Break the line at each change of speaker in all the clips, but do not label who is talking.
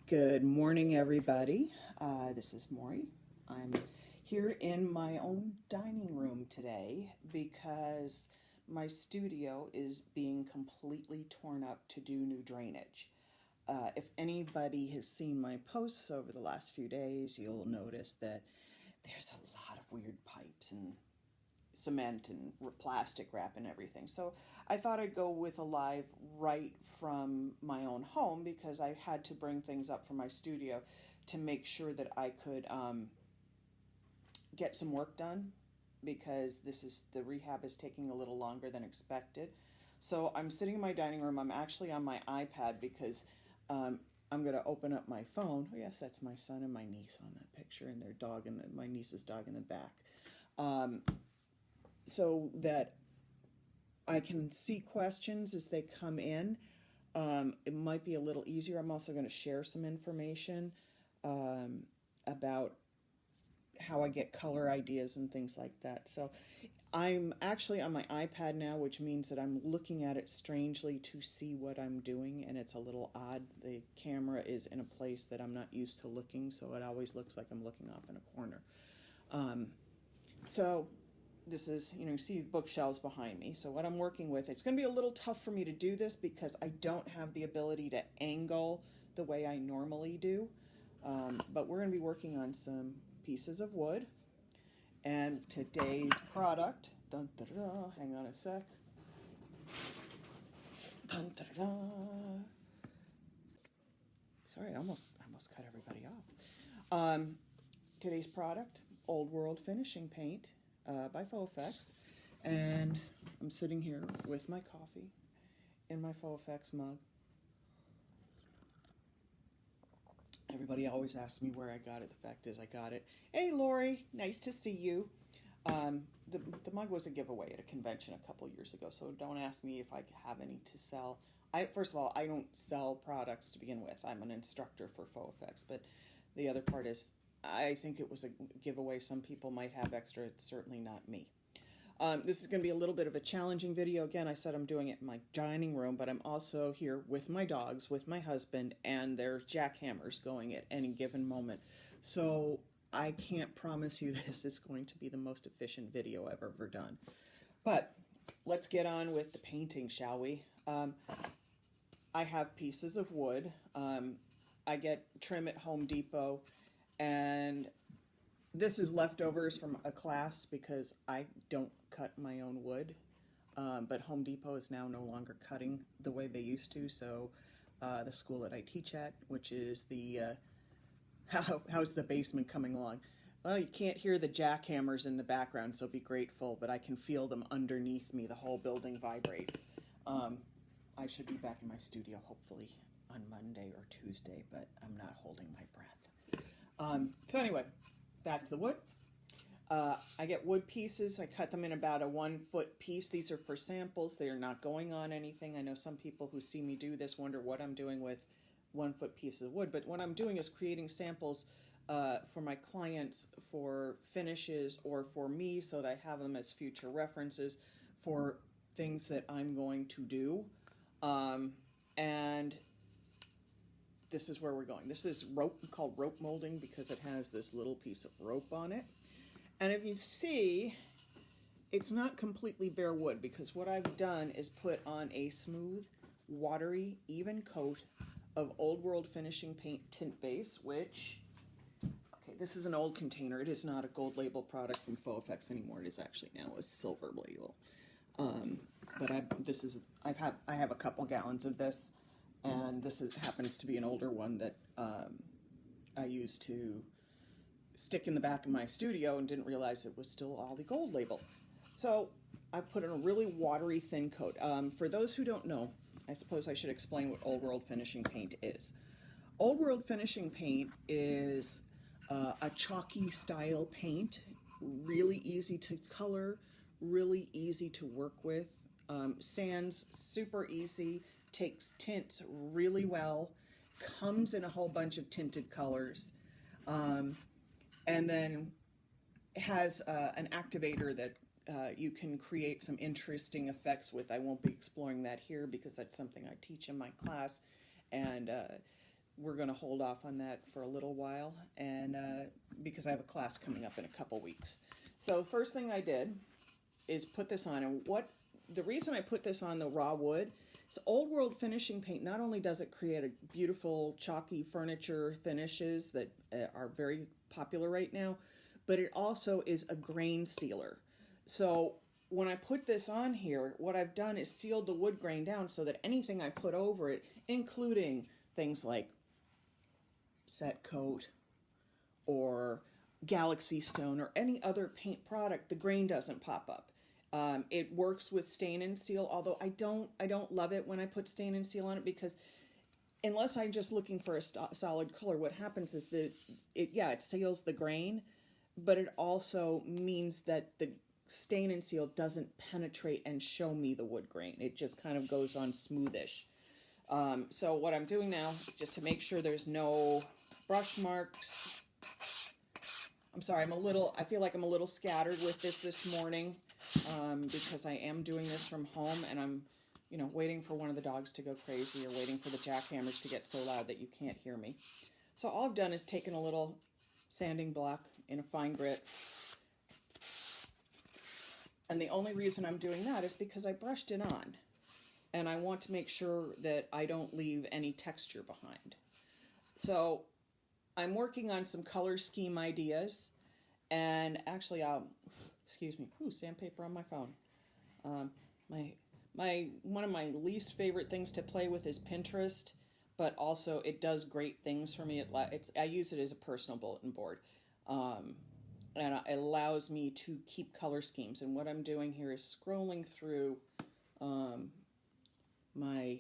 Good morning, everybody. This is Maury. I'm here in my own dining room today because my studio is being completely torn up to do new drainage. If anybody has seen my posts over the last few days, you'll notice that there's a lot of weird pipes and cement and plastic wrap and everything. So I thought I'd go with a live right from my own home because I had to bring things up from my studio to make sure that I could get some work done because the rehab is taking a little longer than expected. So I'm sitting in my dining room. I'm actually on my iPad because I'm going to open up my phone. Oh yes, that's my son and my niece on that picture, and their dog and my niece's dog in the back. So that I can see questions as they come in. It might be a little easier. I'm also going to share some information about how I get color ideas and things like that. So I'm actually on my iPad now, which means that I'm looking at it strangely to see what I'm doing, and it's a little odd. The camera is in a place that I'm not used to looking, so it always looks like I'm looking off in a corner. So this is, see the bookshelves behind me. So what I'm working with, it's going to be a little tough for me to do this because I don't have the ability to angle the way I normally do. But we're going to be working on some pieces of wood. And today's product, dun, da, da, da, hang on a sec. Dun, da, da, da. Sorry, I almost cut everybody off. Today's product, Old World Finishing Paint by Faux Effects. And I'm sitting here with my coffee in my Faux Effects mug. Everybody always asks me where I got it. The fact is I got it. Hey, Lori, nice to see you. The mug was a giveaway at a convention a couple years ago, so don't ask me if I have any to sell. First of all, I don't sell products to begin with. I'm an instructor for Faux Effects, but the other part is I think it was a giveaway. Some people might have extra. It's certainly not me. This is going to be a little bit of a challenging video. Again, I said I'm doing it in my dining room, but I'm also here with my dogs, with my husband, and there's jackhammers going at any given moment. So I can't promise you this is going to be the most efficient video I've ever done. But let's get on with the painting, shall we? I have pieces of wood. I get trim at Home Depot, and this is leftovers from a class because I don't cut my own wood, but Home Depot is now no longer cutting the way they used to, so the school that I teach at, which is the, how's the basement coming along? Well, you can't hear the jackhammers in the background, so be grateful, but I can feel them underneath me. The whole building vibrates. I should be back in my studio hopefully on Monday or Tuesday, but I'm not holding my breath. So anyway, back to the wood. I get wood pieces. I cut them in about a 1 foot piece. These are for samples. They are not going on anything. I know some people who see me do this wonder what I'm doing with 1 foot pieces of wood, but what I'm doing is creating samples for my clients for finishes or for me so that I have them as future references for things that I'm going to do. And this is where we're going. This is called rope molding because it has this little piece of rope on it. And if you see, it's not completely bare wood because what I've done is put on a smooth, watery, even coat of Old World Finishing Paint tint base, which, okay, this is an old container. It is not a gold label product from Faux Effects anymore. It is actually now a silver label. But I have a couple gallons of this. And this happens to be an older one that I used to stick in the back of my studio and didn't realize it was still all the gold label. So I put in a really watery thin coat. For those who don't know, I suppose I should explain what Old World Finishing Paint is. Old World Finishing Paint is a chalky style paint, really easy to color, really easy to work with. Sands, super easy. Takes tints really well, comes in a whole bunch of tinted colors, and then has an activator that you can create some interesting effects with. I won't be exploring that here because that's something I teach in my class, and we're going to hold off on that for a little while, and because I have a class coming up in a couple weeks. So first thing I did is put this on, and the reason I put this on the raw wood, it's Old World finishing paint. Not only does it create a beautiful chalky furniture finishes that are very popular right now, but it also is a grain sealer. So when I put this on here, what I've done is sealed the wood grain down so that anything I put over it, including things like set coat or Galaxy Stone or any other paint product, the grain doesn't pop up. It works with stain and seal, although I don't love it when I put stain and seal on it, because unless I'm just looking for a solid color, what happens is that it seals the grain, but it also means that the stain and seal doesn't penetrate and show me the wood grain. It just kind of goes on smoothish. So what I'm doing now is just to make sure there's no brush marks. I'm sorry, I feel like I'm a little scattered with this morning, because I am doing this from home, and I'm, waiting for one of the dogs to go crazy or waiting for the jackhammers to get so loud that you can't hear me. So all I've done is taken a little sanding block in a fine grit, and the only reason I'm doing that is because I brushed it on, and I want to make sure that I don't leave any texture behind. So I'm working on some color scheme ideas, and actually, excuse me, sandpaper on my phone. One of my least favorite things to play with is Pinterest, but also it does great things for me. I use it as a personal bulletin board, and it allows me to keep color schemes. And what I'm doing here is scrolling through my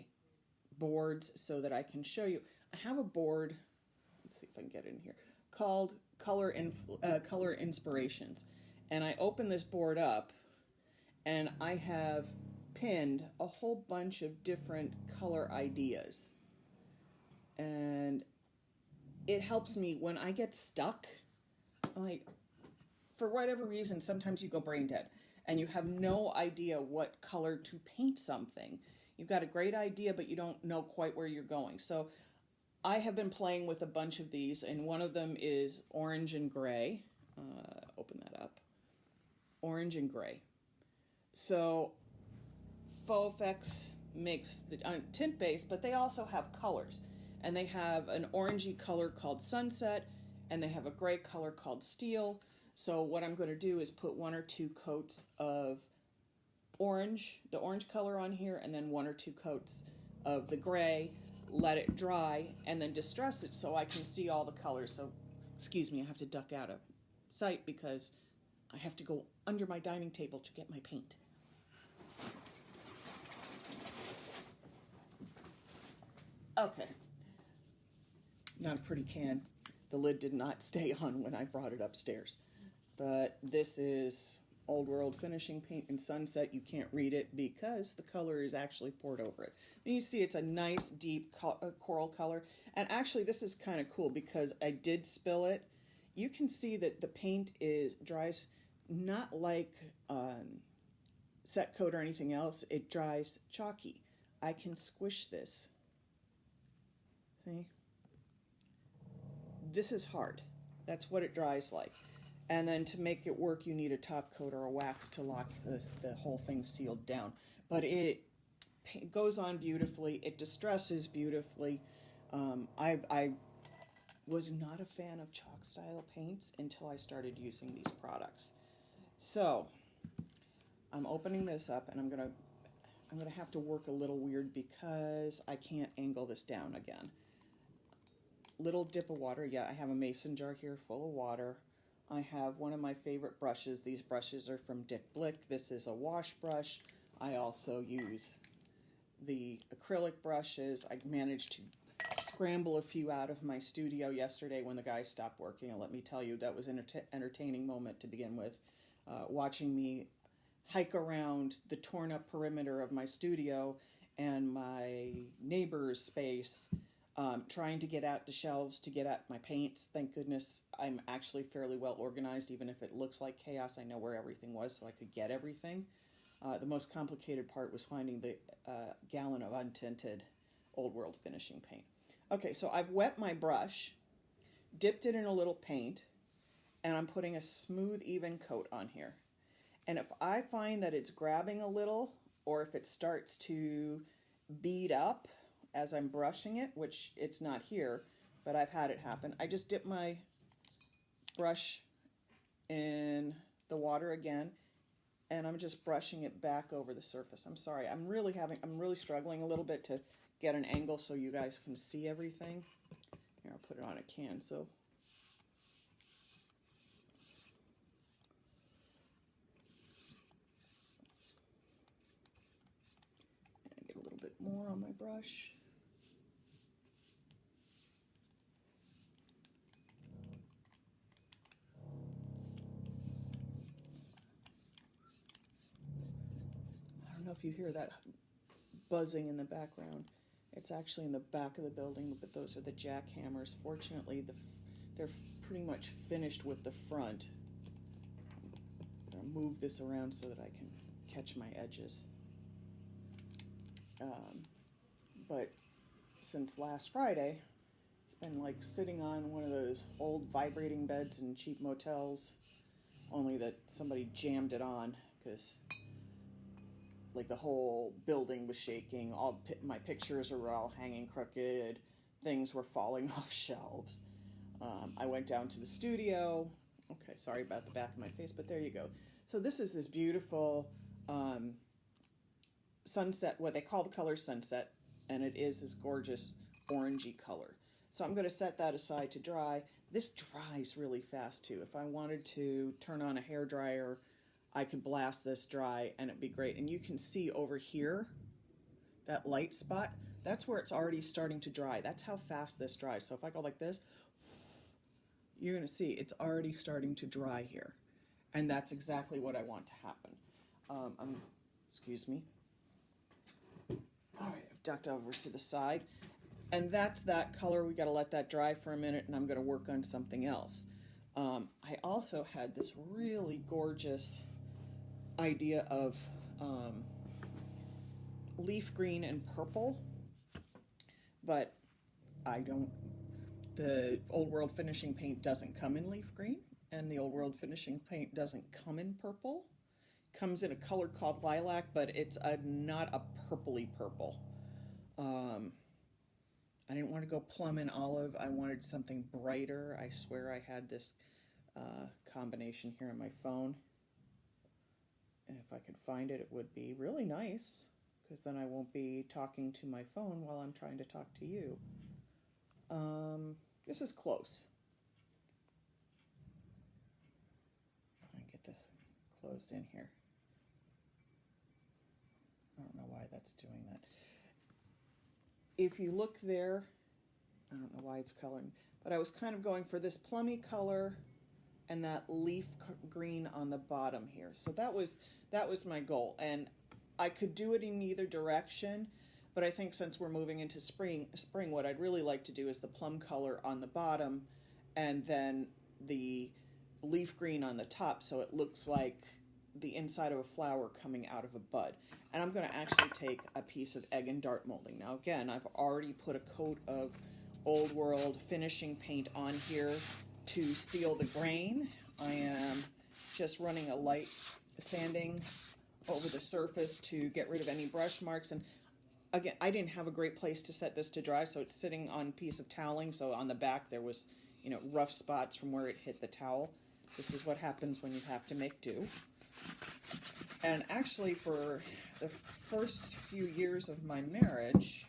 boards so that I can show you. I have a board. Let's see if I can get it in here, called Color Inspirations. And I open this board up, and I have pinned a whole bunch of different color ideas. And it helps me when I get stuck. Like, for whatever reason, sometimes you go brain dead, and you have no idea what color to paint something. You've got a great idea, but you don't know quite where you're going. So I have been playing with a bunch of these, and one of them is orange and gray. Open that up. Orange and gray. So Faux Effects makes the tint base, but they also have colors. And they have an orangey color called Sunset, and they have a gray color called Steel. So what I'm going to do is put 1 or 2 coats of orange, the orange color on here, and then 1 or 2 coats of the gray, let it dry, and then distress it so I can see all the colors. So, excuse me, I have to duck out of sight because I have to go under my dining table to get my paint. Okay. Not a pretty can. The lid did not stay on when I brought it upstairs. But this is Old World finishing paint in Sunset. You can't read it because the color is actually poured over it. And you see it's a nice deep coral color. And actually this is kind of cool because I did spill it. You can see that the paint dries not like set coat or anything else. It dries chalky. I can squish this. See? This is hard. That's what it dries like. And then to make it work, you need a top coat or a wax to lock the whole thing sealed down. But it goes on beautifully. It distresses beautifully. I was not a fan of chalk style paints until I started using these products. So I'm opening this up, and I'm gonna have to work a little weird because I can't angle this down again. Little dip of water. Yeah, I have a mason jar here full of water. I have one of my favorite brushes. These brushes are from Dick Blick. This is a wash brush. I also use the acrylic brushes. I managed to scramble a few out of my studio yesterday when the guys stopped working. And let me tell you, that was an entertaining moment to begin with. Watching me hike around the torn up perimeter of my studio and my neighbor's space, trying to get out the shelves to get at my paints. Thank goodness I'm actually fairly well organized. Even if it looks like chaos, I know where everything was so I could get everything. The most complicated part was finding the gallon of untinted Old World finishing paint. Okay, so I've wet my brush, dipped it in a little paint, and I'm putting a smooth, even coat on here. And if I find that it's grabbing a little, or if it starts to bead up as I'm brushing it, which it's not here, but I've had it happen, I just dip my brush in the water again, and I'm just brushing it back over the surface. I'm sorry, I'm really struggling a little bit to get an angle so you guys can see everything. Here, I'll put it on a can so. And get a little bit more on my brush. I don't know if you hear that buzzing in the background. It's actually in the back of the building, but those are the jackhammers. Fortunately, they're pretty much finished with the front. I'm going to move this around so that I can catch my edges. But since last Friday, it's been like sitting on one of those old vibrating beds in cheap motels, only that somebody jammed it on because like the whole building was shaking, all my pictures were all hanging crooked, things were falling off shelves. I went down to the studio. Okay, sorry about the back of my face, but there you go. So this is this beautiful sunset, what they call the color sunset, and it is this gorgeous orangey color. So I'm going to set that aside to dry. This dries really fast too. If I wanted to turn on a hair dryer, I could blast this dry and it'd be great. And you can see over here, that light spot, that's where it's already starting to dry. That's how fast this dries. So if I go like this, you're going to see it's already starting to dry here. And that's exactly what I want to happen. Excuse me. All right, I've ducked over to the side. And that's that color. We got to let that dry for a minute, and I'm going to work on something else. I also had this really gorgeous idea of leaf green and purple, but the Old World finishing paint doesn't come in leaf green, and the Old World finishing paint doesn't come in purple. It comes in a color called lilac, but it's not a purpley purple. I didn't want to go plum and olive. I wanted something brighter. I swear I had this combination here on my phone. And if I could find it, it would be really nice, because then I won't be talking to my phone while I'm trying to talk to you. This is close. Let me get this closed in here. I don't know why that's doing that. If you look there, I don't know why it's coloring, but I was kind of going for this plummy color and that leaf green on the bottom here. So that was my goal, and I could do it in either direction, but I think since we're moving into spring, what I'd really like to do is the plum color on the bottom and then the leaf green on the top, so it looks like the inside of a flower coming out of a bud. And I'm going to actually take a piece of egg and dart molding. Now again, I've already put a coat of Old World finishing paint on here to seal the grain. I am just running a light sanding over the surface to get rid of any brush marks. And again, I didn't have a great place to set this to dry, so it's sitting on a piece of toweling. So on the back there was, rough spots from where it hit the towel. This is what happens when you have to make do. And actually, for the first few years of my marriage,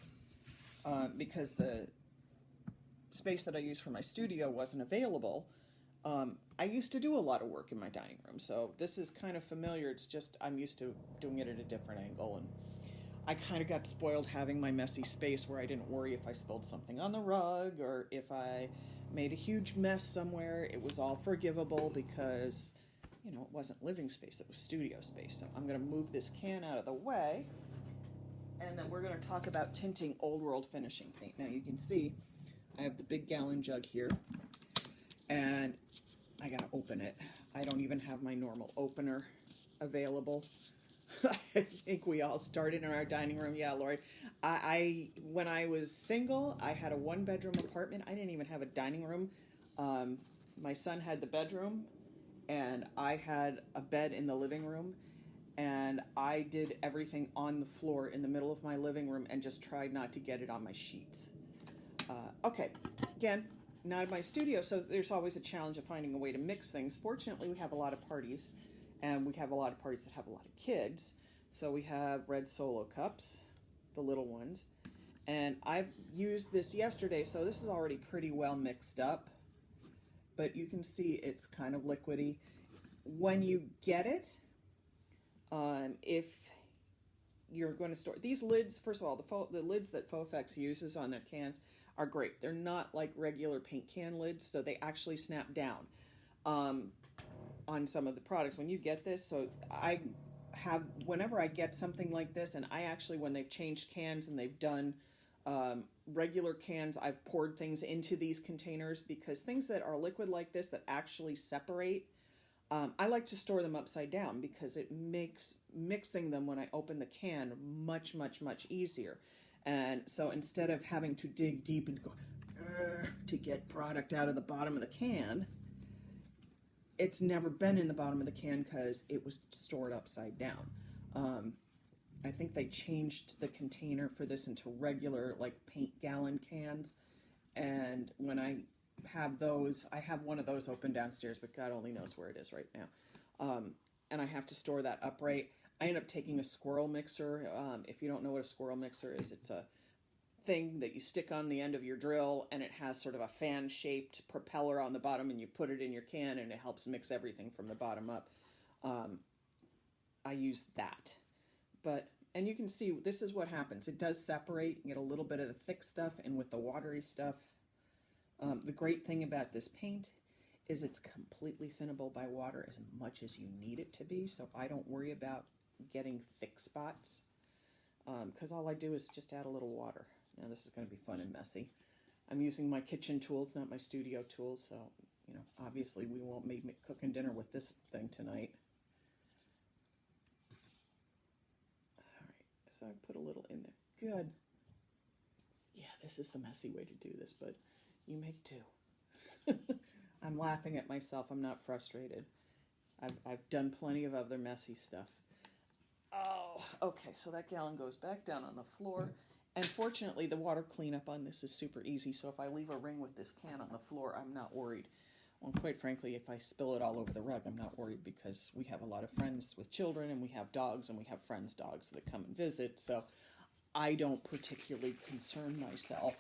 because the space that I used for my studio wasn't available, I used to do a lot of work in my dining room. So this is kind of familiar. It's just I'm used to doing it at a different angle. And I kind of got spoiled having my messy space where I didn't worry if I spilled something on the rug or if I made a huge mess somewhere. It was all forgivable because it wasn't living space, it was studio space. So I'm going to move this can out of the way, and then we're going to talk about tinting Old World finishing paint. Now you can see I have the big gallon jug here, and I got to open it. I don't even have my normal opener available. I think we all started in our dining room. Yeah, Lori. When I was single, I had a one-bedroom apartment. I didn't even have a dining room. My son had the bedroom, and I had a bed in the living room, and I did everything on the floor in the middle of my living room and just tried not to get it on my sheets. Okay, again, not in my studio, so there's always a challenge of finding a way to mix things. Fortunately, we have a lot of parties, and we have a lot of parties that have a lot of kids. So we have red Solo cups, the little ones, and I've used this yesterday, so this is already pretty well mixed up. But you can see it's kind of liquidy. When you get it, if you're going to store these lids, first of all, the lids that Fofex uses on their cans are great. They're not like regular paint can lids, so they actually snap down on some of the products. When you get this, so I have, whenever I get something like this, and I actually, when they've changed cans and they've done regular cans, I've poured things into these containers, because things that are liquid like this that actually separate, I like to store them upside down, because it makes mixing them when I open the can much, much, much easier. And so instead of having to dig deep and go to get product out of the bottom of the can, it's never been in the bottom of the can because it was stored upside down. I think they changed the container for this into regular, like, paint gallon cans. And when I have those, I have one of those open downstairs, but God only knows where it is right now. And I have to store that upright. I end up taking a squirrel mixer. If you don't know what a squirrel mixer is, it's a thing that you stick on the end of your drill, and it has sort of a fan-shaped propeller on the bottom, and you put it in your can, and it helps mix everything from the bottom up. I use that. And you can see, this is what happens. It does separate. You get a little bit of the thick stuff in with the watery stuff. The great thing about this paint is it's completely thinnable by water as much as you need it to be, so I don't worry about getting thick spots, because all I do is just add a little water. Now this is going to be fun and messy. I'm using my kitchen tools, not my studio tools, so, you know, obviously we won't be cooking dinner with this thing tonight. So I put a little in there. Good. Yeah, this is the messy way to do this, but you make two. I'm laughing at myself. I'm not frustrated. I've done plenty of other messy stuff. Oh, okay, so that gallon goes back down on the floor. And fortunately, the water cleanup on this is super easy, so if I leave a ring with this can on the floor, I'm not worried. Well, quite frankly, if I spill it all over the rug, I'm not worried, because we have a lot of friends with children, and we have dogs, and we have friends' dogs that come and visit, so I don't particularly concern myself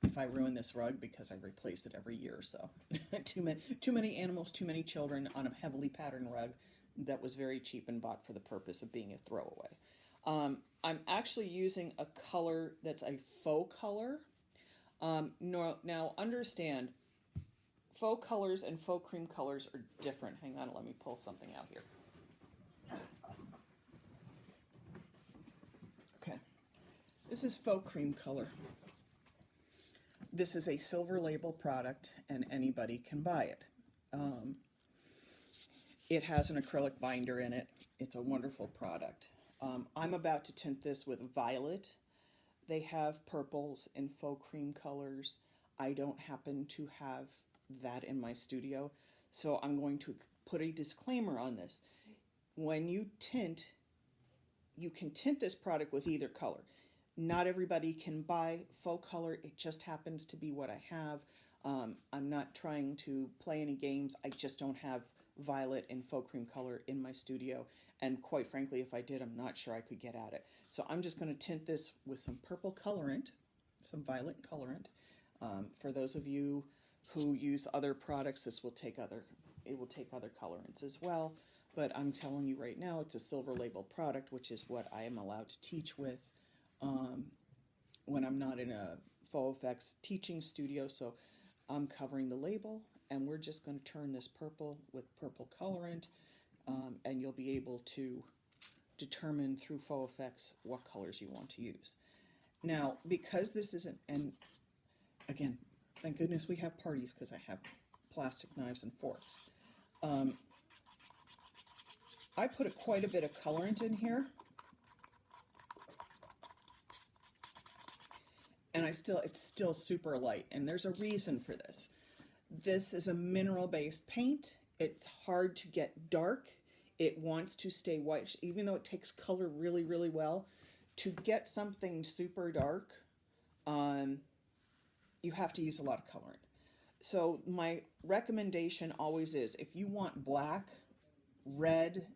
if I ruin this rug, because I replace it every year or so. Too many animals, too many children on a heavily patterned rug that was very cheap and bought for the purpose of being a throwaway. I'm actually using a color that's a faux color. Now, understand, faux colors and faux cream colors are different. Hang on, let me pull something out here. Okay, this is faux cream color. This is a silver label product, and anybody can buy it. It has an acrylic binder in it. It's a wonderful product. I'm about to tint this with violet. They have purples and faux cream colors. I don't happen to have that in my studio, so I'm going to put a disclaimer on this. When you tint, you can tint this product with either color. Not everybody can buy faux color. It just happens to be what I have. I'm not trying to play any games. I just don't have violet and faux cream color in my studio. And quite frankly, if I did, I'm not sure I could get at it. So I'm just going to tint this with some purple colorant, some violet colorant. For those of you who use other products, it will take other colorants as well. But I'm telling you right now, it's a silver label product, which is what I am allowed to teach with when I'm not in a faux effects teaching studio. So I'm covering the label, and we're just going to turn this purple with purple colorant, and you'll be able to determine through faux effects what colors you want to use. Now, because this isn't, and again, thank goodness we have parties, because I have plastic knives and forks. I put quite a bit of colorant in here. And it's still super light. And there's a reason for this. This is a mineral-based paint. It's hard to get dark. It wants to stay white, even though it takes color really, really well. To get something super dark, you have to use a lot of colorant. So my recommendation always is, if you want black, red,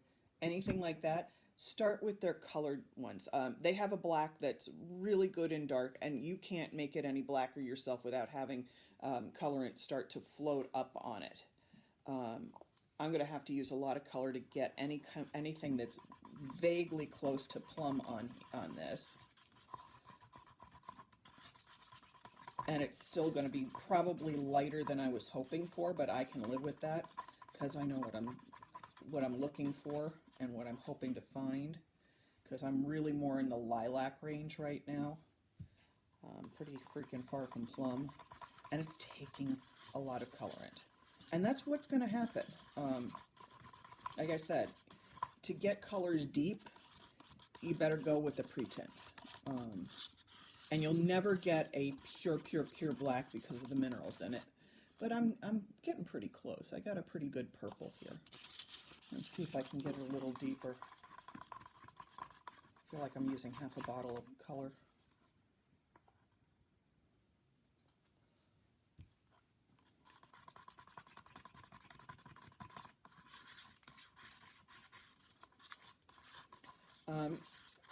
anything like that, start with their colored ones. They have a black that's really good in dark, and you can't make it any blacker yourself without having colorant start to float up on it. I'm going to have to use a lot of color to get anything that's vaguely close to plum on this. And it's still going to be probably lighter than I was hoping for, but I can live with that because I know what I'm looking for and what I'm hoping to find, because I'm really more in the lilac range right now. Pretty freaking far from plum, and it's taking a lot of colorant. And that's what's going to happen. Like I said, to get colors deep, you better go with the pretints. And you'll never get a pure black because of the minerals in it. But I'm getting pretty close. I got a pretty good purple here. Let's see if I can get it a little deeper. I feel like I'm using half a bottle of color.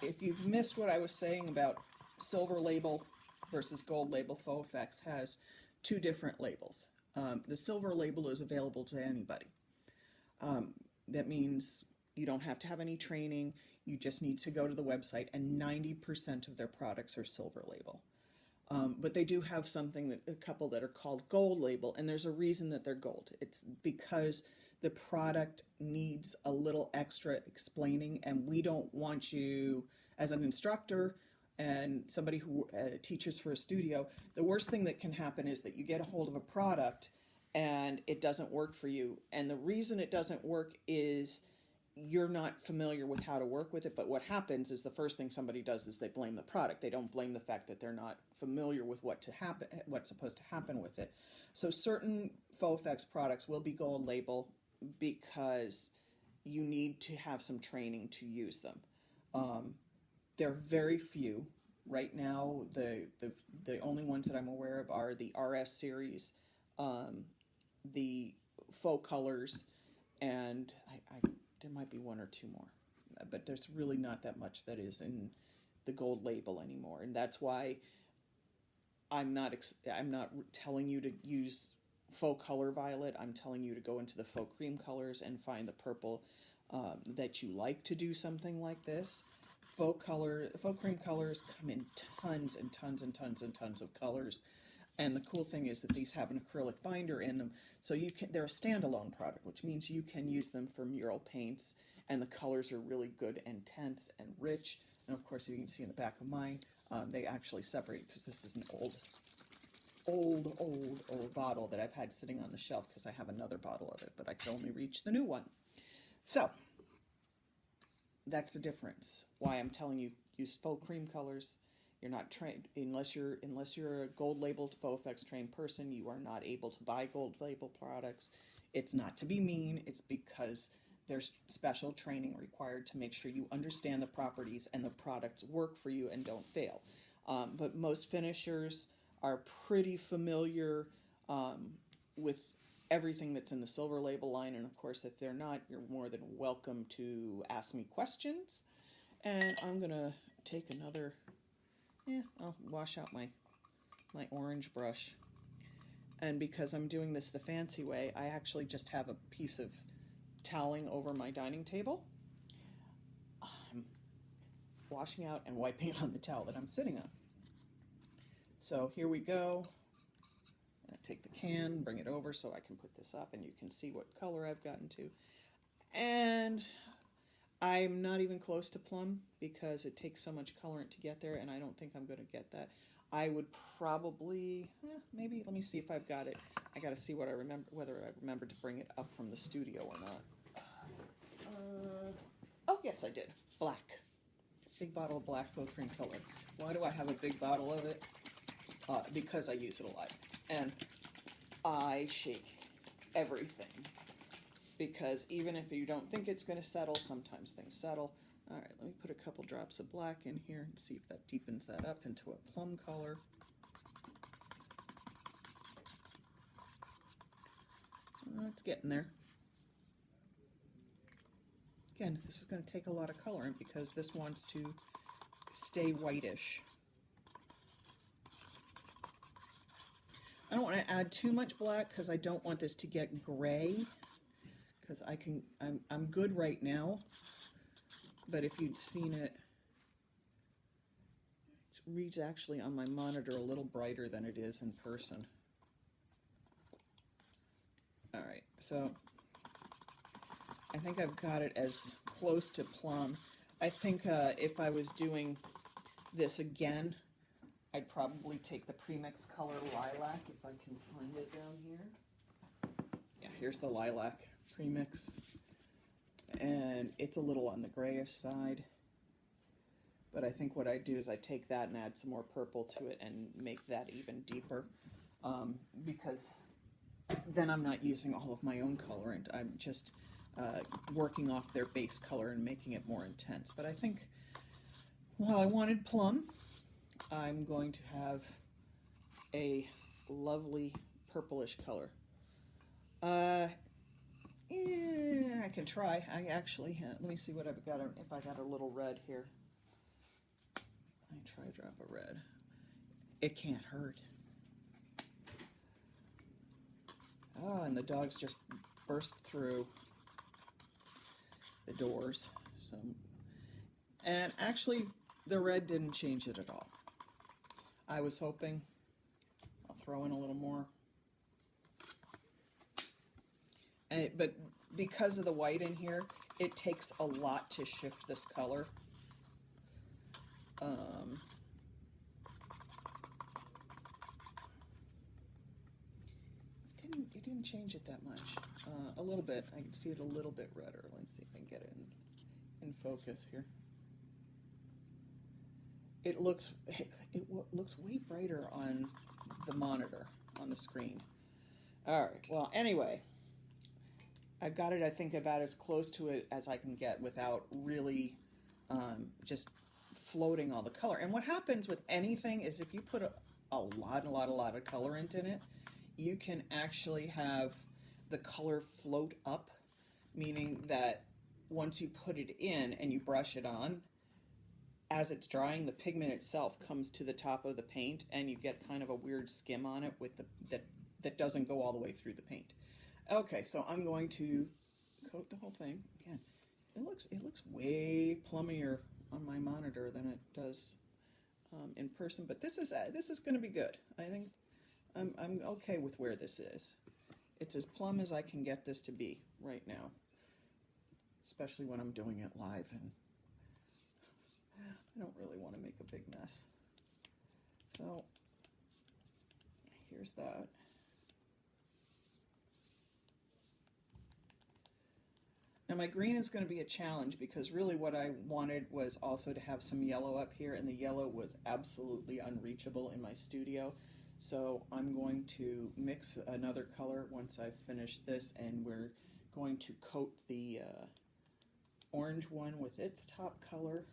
If you've missed what I was saying about silver label versus gold label, Faux Effects has two different labels. The silver label is available to anybody. That means you don't have to have any training. You just need to go to the website, and 90% of their products are silver label. But they do have a couple that are called gold label, and there's a reason that they're gold. It's because the product needs a little extra explaining, and we don't want you, as an instructor and somebody who teaches for a studio, the worst thing that can happen is that you get a hold of a product and it doesn't work for you. And the reason it doesn't work is you're not familiar with how to work with it. But what happens is the first thing somebody does is they blame the product. They don't blame the fact that they're not familiar with what's supposed to happen with it. So certain Faux Effects products will be gold label because you need to have some training to use them. They're very few. Right now, the only ones that I'm aware of are the RS series, the faux colors, and there might be one or two more. But there's really not that much that is in the gold label anymore. And that's why I'm not telling you to use faux color violet. I'm telling you to go into the faux cream colors and find the purple that you like to do something like this. Faux cream colors come in tons and tons and tons and tons of colors. And the cool thing is that these have an acrylic binder in them, so they're a standalone product, which means you can use them for mural paints, and the colors are really good, intense and rich. And of course, you can see in the back of mine, they actually separate, because this is an old bottle that I've had sitting on the shelf because I have another bottle of it, but I can only reach the new one. So that's the difference. Why I'm telling you, use faux cream colors. You're not trained unless you're a gold labeled Faux Effects trained person. You are not able to buy gold label products. It's not to be mean. It's because there's special training required to make sure you understand the properties and the products work for you and don't fail. But most finishers are pretty familiar with everything that's in the silver label line. And of course, if they're not, you're more than welcome to ask me questions. And I'm going to take another... I'll wash out my orange brush. And because I'm doing this the fancy way, I actually just have a piece of toweling over my dining table. I'm washing out and wiping on the towel that I'm sitting on. So here we go. I take the can, bring it over so I can put this up and you can see what color I've gotten to. And I'm not even close to plum because it takes so much colorant to get there, and I don't think I'm going to get that. I would probably, maybe, let me see if I've got it. I got to see whether I remember to bring it up from the studio or not. yes, I did. Black. Big bottle of black faux cream color. Why do I have a big bottle of it? Because I use it a lot. And I shake everything. Because even if you don't think it's going to settle, sometimes things settle. All right, let me put a couple drops of black in here and see if that deepens that up into a plum color. It's getting there. Again, this is going to take a lot of colorant because this wants to stay whitish. I don't want to add too much black because I don't want this to get gray. Because I'm good right now. But if you'd seen it, it reads actually on my monitor a little brighter than it is in person. All right, so I think I've got it as close to plum. I think if I was doing this again, I'd probably take the premix color lilac, if I can find it down here. Yeah, here's the lilac premix. And it's a little on the grayish side. But I think what I do is I take that and add some more purple to it and make that even deeper. Because then I'm not using all of my own colorant. I'm just working off their base color and making it more intense. But I think, well, I wanted plum. I'm going to have a lovely purplish color. Yeah, I can try. I actually, let me see what I've got, if I got a little red here. Let me try a drop of red. It can't hurt. Oh, and the dogs just burst through the doors. So, and actually, the red didn't change it at all. I was hoping. I'll throw in a little more. But because of the white in here, it takes a lot to shift this color. It didn't change it that much. A little bit. I can see it a little bit redder. Let's see if I can get it in focus here. It looks way brighter on the monitor, on the screen. All right. Well, anyway, I got it, I think, about as close to it as I can get without really just floating all the color. And what happens with anything is if you put a lot of colorant in it, you can actually have the color float up, meaning that once you put it in and you brush it on, as it's drying, the pigment itself comes to the top of the paint, and you get kind of a weird skim on it with that doesn't go all the way through the paint. Okay, so I'm going to coat the whole thing again. It looks way plummier on my monitor than it does in person, but this is going to be good. I think I'm okay with where this is. It's as plum as I can get this to be right now, especially when I'm doing it live, and I don't really want to make a big mess. So here's that. Now my green is going to be a challenge because really what I wanted was also to have some yellow up here, and the yellow was absolutely unreachable in my studio. So I'm going to mix another color once I've finished this, and we're going to coat the orange one with its top color.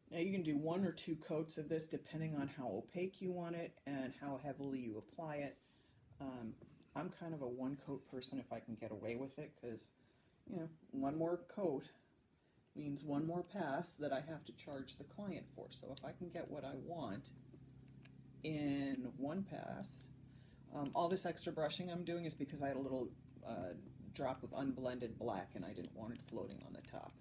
Now you can do 1 or 2 coats of this depending on how opaque you want it and how heavily you apply it. I'm kind of a 1-coat person if I can get away with it, because, you know, 1 more coat means 1 more pass that I have to charge the client for. So if I can get what I want in 1 pass, all this extra brushing I'm doing is because I had a little drop of unblended black and I didn't want it floating on the top.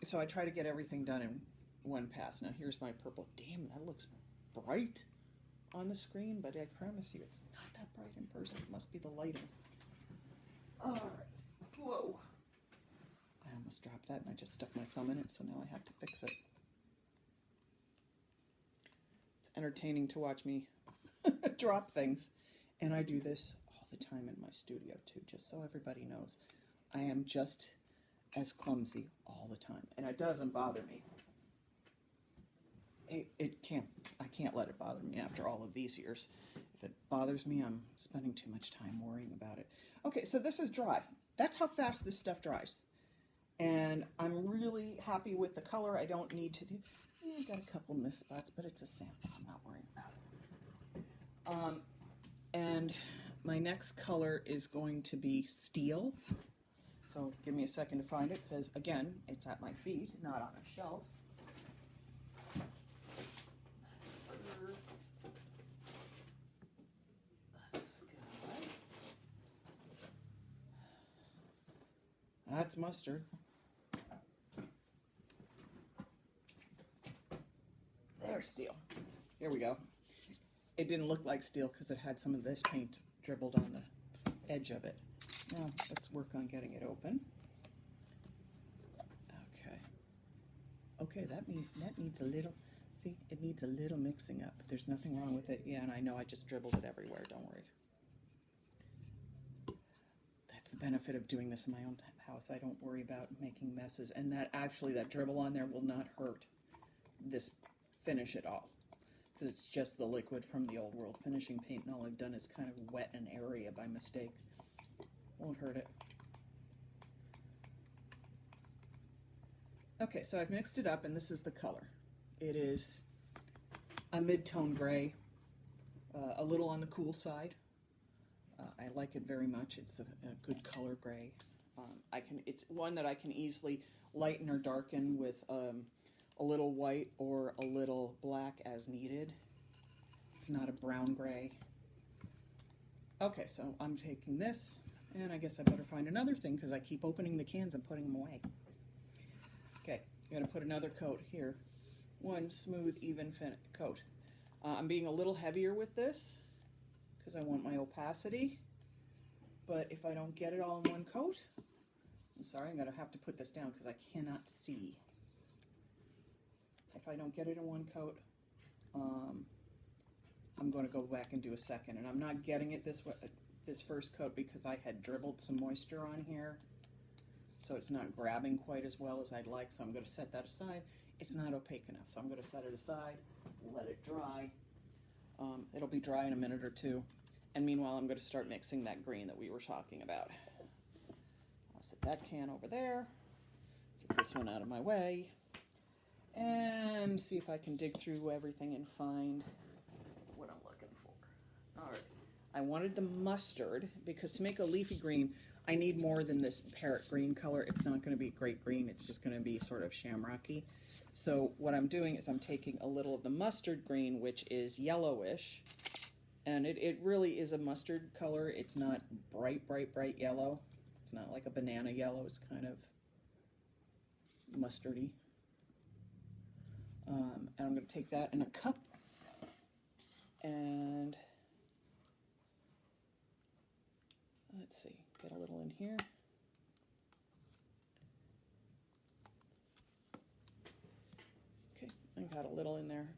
So I try to get everything done in 1 pass. Now here's my purple. Damn, that looks bright on the screen, but I promise you it's not that bright in person. It must be the lighting. Alright. Whoa. I almost dropped that and I just stuck my thumb in it, so now I have to fix it. It's entertaining to watch me drop things, and I do this all all the time in my studio too, just so everybody knows. I am just as clumsy all the time, and it doesn't bother me. I can't let it bother me after all of these years. If it bothers me, I'm spending too much time worrying about it. Okay, so this is dry. That's how fast this stuff dries. And I'm really happy with the color. I don't need to do, I got a couple mist spots, but it's a sample. I'm not worrying about it. And my next color is going to be steel. So give me a second to find it, because again, it's at my feet, not on a shelf. That's mustard. There's steel. Here we go. It didn't look like steel because it had some of this paint dribbled on the edge of it. Now let's work on getting it open. Okay. Okay, that needs a little, see, it needs a little mixing up. There's nothing wrong with it. Yeah, and I know I just dribbled it everywhere. Don't worry. That's the benefit of doing this in my own house. I don't worry about making messes, and that dribble on there will not hurt this finish at all, because it's just the liquid from the Old World finishing paint, and all I've done is kind of wet an area by mistake. Won't hurt it. Okay, so I've mixed it up, and this is the color. It is a mid-tone gray, a little on the cool side. I like it very much. It's a good color gray. It's one that I can easily lighten or darken with a little white or a little black as needed. It's not a brown gray. Okay, so I'm taking this, and I guess I better find another thing because I keep opening the cans and putting them away. Okay, I'm going to put another coat here. One smooth, even coat. I'm being a little heavier with this because I want my opacity. But if I don't get it all in one coat, I'm sorry, I'm going to have to put this down because I cannot see. If I don't get it in one coat, I'm going to go back and do a second. And I'm not getting it this first coat because I had dribbled some moisture on here. So it's not grabbing quite as well as I'd like. So I'm going to set that aside. It's not opaque enough, so I'm going to set it aside, let it dry. It'll be dry in a minute or two. And meanwhile, I'm going to start mixing that green that we were talking about. I'll set that can over there, set this one out of my way, and see if I can dig through everything and find what I'm looking for. All right. I wanted the mustard because to make a leafy green, I need more than this parrot green color. It's not going to be great green. It's just going to be sort of shamrocky. So what I'm doing is I'm taking a little of the mustard green, which is yellowish. And it really is a mustard color. It's not bright, bright, bright yellow. It's not like a banana yellow. It's kind of mustardy. And I'm going to take that in a cup. And let's see, get a little in here. Okay, I got a little in there.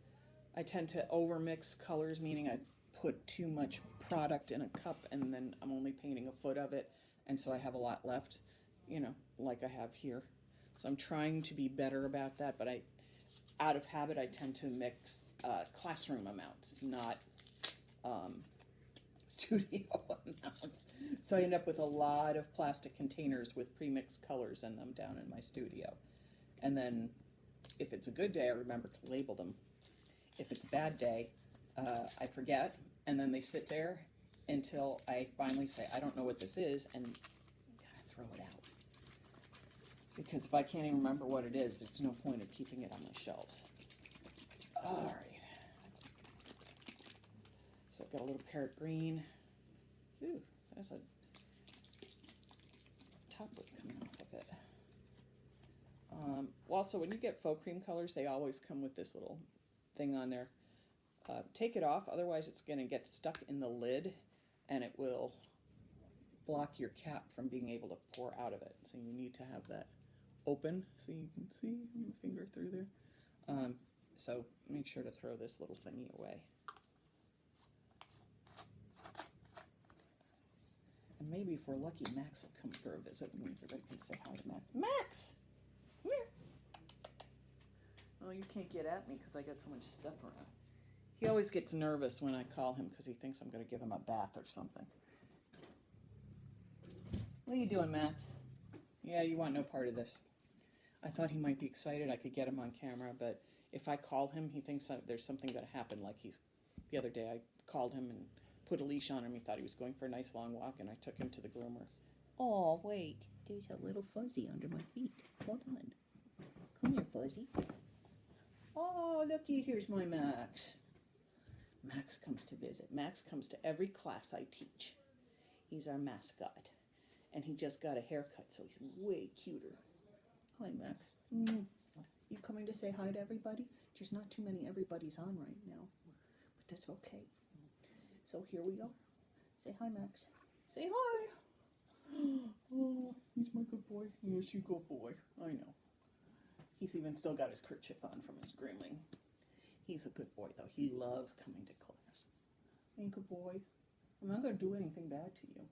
I tend to overmix colors, meaning I put too much product in a cup and then I'm only painting a foot of it, and so I have a lot left, you know, like I have here. So I'm trying to be better about that, but out of habit, I tend to mix classroom amounts, not studio amounts. So I end up with a lot of plastic containers with pre-mixed colors in them down in my studio. And then if it's a good day, I remember to label them. If it's a bad day, I forget, and then they sit there until I finally say, I don't know what this is, and kind of throw it out. Because if I can't even remember what it is, there's no point of keeping it on my shelves. All right. So I've got a little parrot green. Ooh, there's a top was coming off of it. Also, when you get faux cream colors, they always come with this little thing on there. Take it off, otherwise it's going to get stuck in the lid and it will block your cap from being able to pour out of it. So you need to have that open so you can see my finger through there. So make sure to throw this little thingy away. And maybe if we're lucky, Max will come for a visit and everybody can say hi to Max. Max! Come here. Oh, you can't get at me because I got so much stuff around. He always gets nervous when I call him because he thinks I'm going to give him a bath or something. What are you doing, Max? Yeah, you want no part of this. I thought he might be excited I could get him on camera, but if I call him, he thinks there's something going to happen. Like the other day I called him and put a leash on him. He thought he was going for a nice long walk, and I took him to the groomer. Oh, wait, there's a little fuzzy under my feet. Hold on. Come here, fuzzy. Oh, looky, here's my Max. Max comes to visit. Max comes to every class I teach. He's our mascot. And he just got a haircut, so he's way cuter. Hi, Max. You coming to say hi to everybody? There's not too many everybody's on right now, but that's okay. So here we are. Say hi, Max. Say hi. Oh, he's my good boy. Yes, you good boy. I know. He's even still got his kerchief on from his grooming. He's a good boy, though. He loves coming to class. Hey, good boy. I'm not going to do anything bad to you.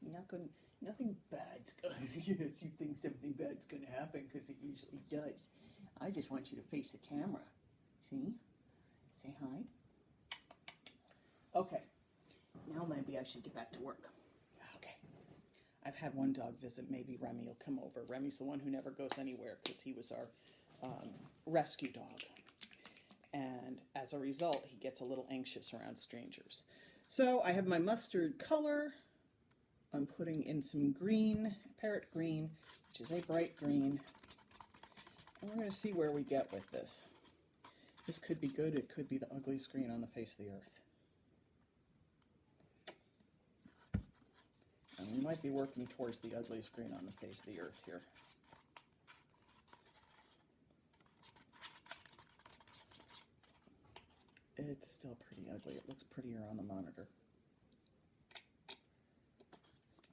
You're not going to... Nothing bad's going to... Yes, you think something bad's going to happen because it usually does. I just want you to face the camera. See? Say hi. Okay. Now maybe I should get back to work. Okay. I've had one dog visit. Maybe Remy will come over. Remy's the one who never goes anywhere because he was our rescue dog. And as a result, he gets a little anxious around strangers. So I have my mustard color. I'm putting in some green, parrot green, which is a bright green. And we're going to see where we get with this. This could be good. It could be the ugliest green on the face of the earth. And we might be working towards the ugliest green on the face of the earth here. It's still pretty ugly. It looks prettier on the monitor.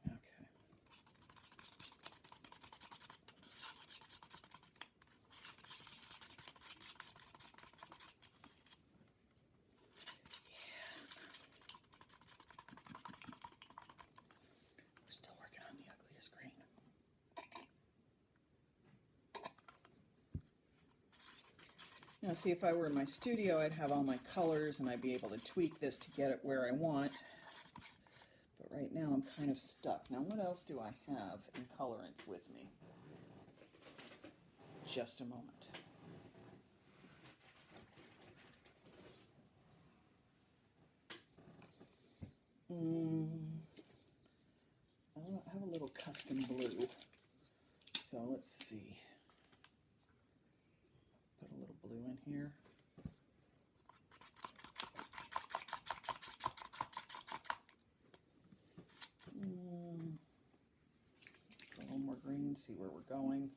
Okay. We're still working on the ugliest green. Now, see, if I were in my studio, I'd have all my colors and I'd be able to tweak this to get it where I want. But right now, I'm kind of stuck. Now, what else do I have in colorants with me? Just a moment. I have a little custom blue. So let's see. Put a little blue in here. A little more green, see where we're going.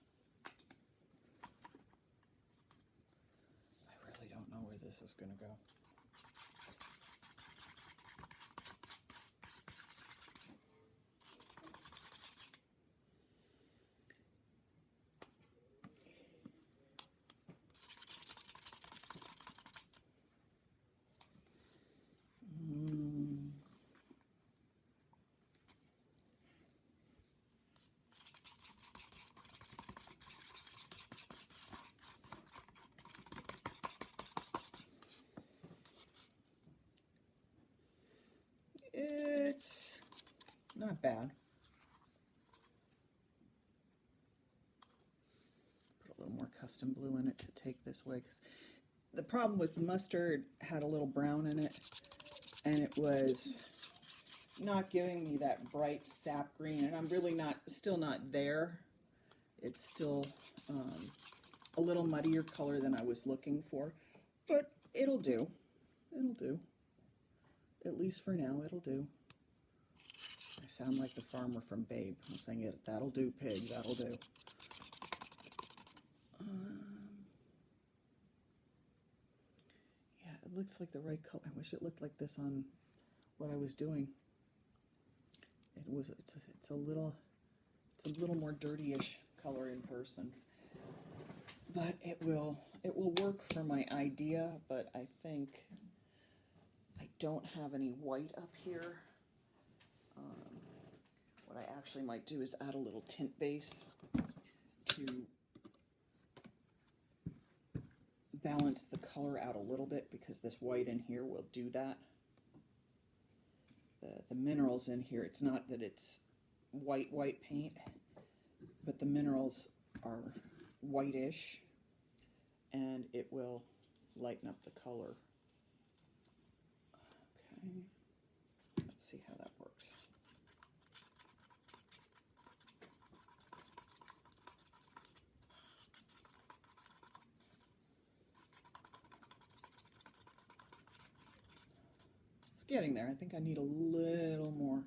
I really don't know where this is going to go. It's not bad. Put a little more custom blue in it to take this way, because the problem was the mustard had a little brown in it, and it was not giving me that bright sap green, and I'm really still not there. It's still a little muddier color than I was looking for, but it'll do. It'll do. At least for now, it'll do. I sound like the farmer from Babe. I'm saying it. That'll do, pig. That'll do. Yeah, it looks like the right color. I wish it looked like this on what I was doing. It's a little more dirty-ish color in person. But it will work for my idea, but I think I don't have any white up here, What I actually might do is add a little tint base to balance the color out a little bit, because this white in here will do that. The minerals in here, it's not that it's white paint, but the minerals are whitish, and it will lighten up the color. Okay, let's see how that works. It's getting there. I think I need a little more.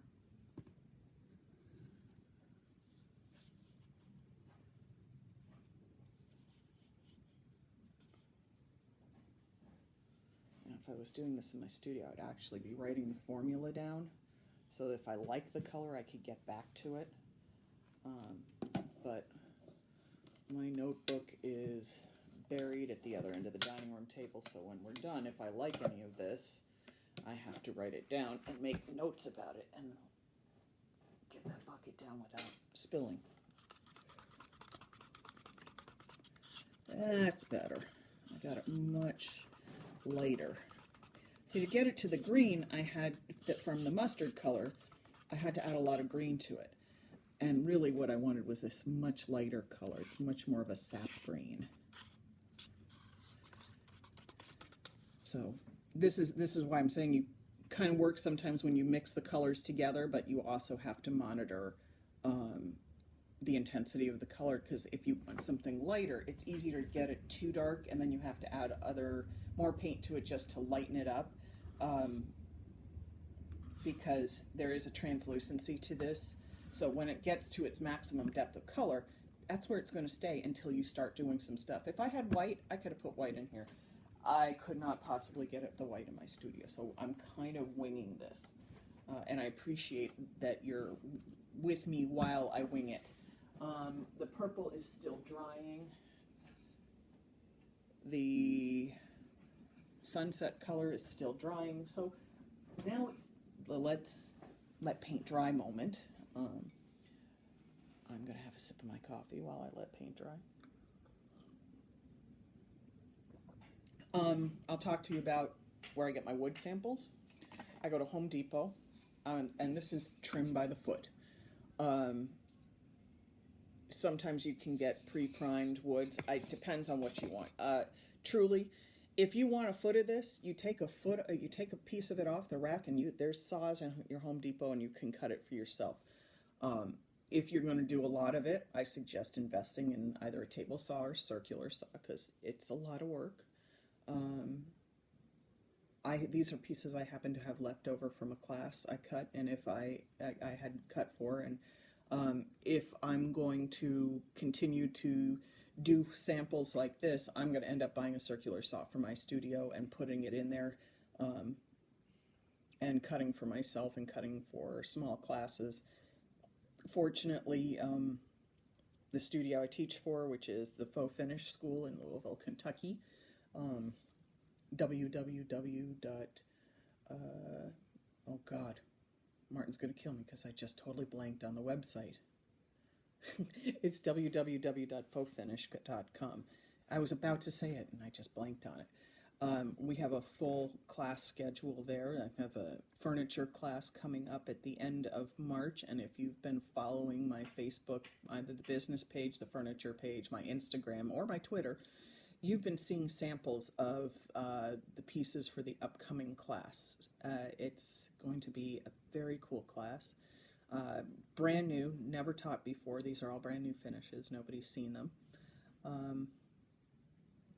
If I was doing this in my studio, I'd actually be writing the formula down, so that if I like the color, I could get back to it. But my notebook is buried at the other end of the dining room table, so when we're done, if I like any of this, I have to write it down and make notes about it and get that bucket down without spilling. That's better. I got it much lighter. See, to get it to the green, I had, from the mustard color, I had to add a lot of green to it. And really what I wanted was this much lighter color. It's much more of a sap green. So this is why I'm saying you kind of work sometimes when you mix the colors together, but you also have to monitor the intensity of the color, because if you want something lighter, it's easier to get it too dark, and then you have to add more paint to it just to lighten it up, because there is a translucency to this. So when it gets to its maximum depth of color, that's where it's going to stay until you start doing some stuff. If I had white, I could have put white in here. I could not possibly get the white in my studio, so I'm kind of winging this. And I appreciate that you're with me while I wing it. The purple is still drying. The sunset color is still drying. So now it's the let's let paint dry moment. I'm going to have a sip of my coffee while I let paint dry. I'll talk to you about where I get my wood samples. I go to Home Depot, and this is trim by the foot. Sometimes you can get pre-primed woods. It depends on what you want. Truly, if you want a foot of this, you take a piece of it off the rack, and there's saws in your Home Depot, and you can cut it for yourself. If you're going to do a lot of it, I suggest investing in either a table saw or circular saw, because it's a lot of work. These are pieces I happen to have left over from a class I cut, and if I had cut for, and if I'm going to continue to do samples like this, I'm going to end up buying a circular saw for my studio and putting it in there, and cutting for myself and cutting for small classes. Fortunately, the studio I teach for, which is the Faux Finish School in Louisville, Kentucky, oh God, Martin's going to kill me because I just totally blanked on the website. It's www.fauxfinish.com. I was about to say it and I just blanked on it. We have a full class schedule there. I have a furniture class coming up at the end of March, and if you've been following my Facebook, either the business page, the furniture page, my Instagram, or my Twitter, you've been seeing samples of the pieces for the upcoming class. It's going to be a very cool class. Brand new, never taught before. These are all brand new finishes. Nobody's seen them.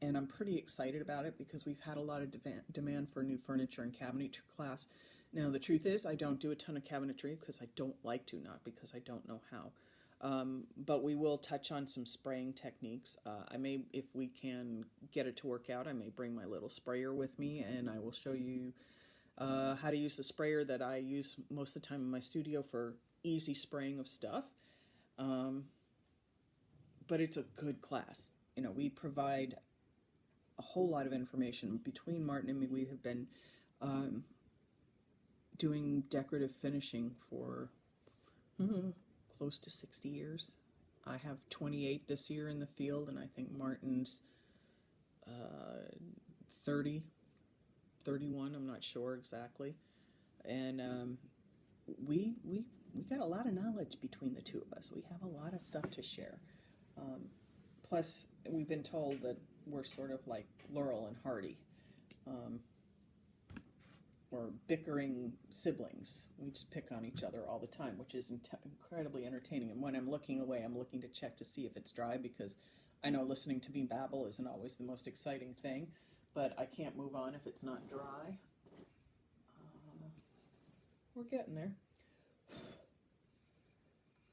And I'm pretty excited about it because we've had a lot of demand for new furniture and cabinetry class. Now, the truth is I don't do a ton of cabinetry because I don't like to, not because I don't know how. But we will touch on some spraying techniques. I may, if we can get it to work out, I may bring my little sprayer with me, and I will show you how to use the sprayer that I use most of the time in my studio for easy spraying of stuff. But it's a good class. You know, we provide a whole lot of information. Between Martin and me, we have been doing decorative finishing for close to 60 years. I have 28 this year in the field, and I think Martin's 30, 31, I'm not sure exactly. And we got a lot of knowledge between the two of us. We have a lot of stuff to share. Plus, we've been told that we're sort of like Laurel and Hardy. Or bickering siblings. We just pick on each other all the time, which is incredibly entertaining. And when I'm looking away, I'm looking to check to see if it's dry, because I know listening to me babble isn't always the most exciting thing, but I can't move on if it's not dry. We're getting there.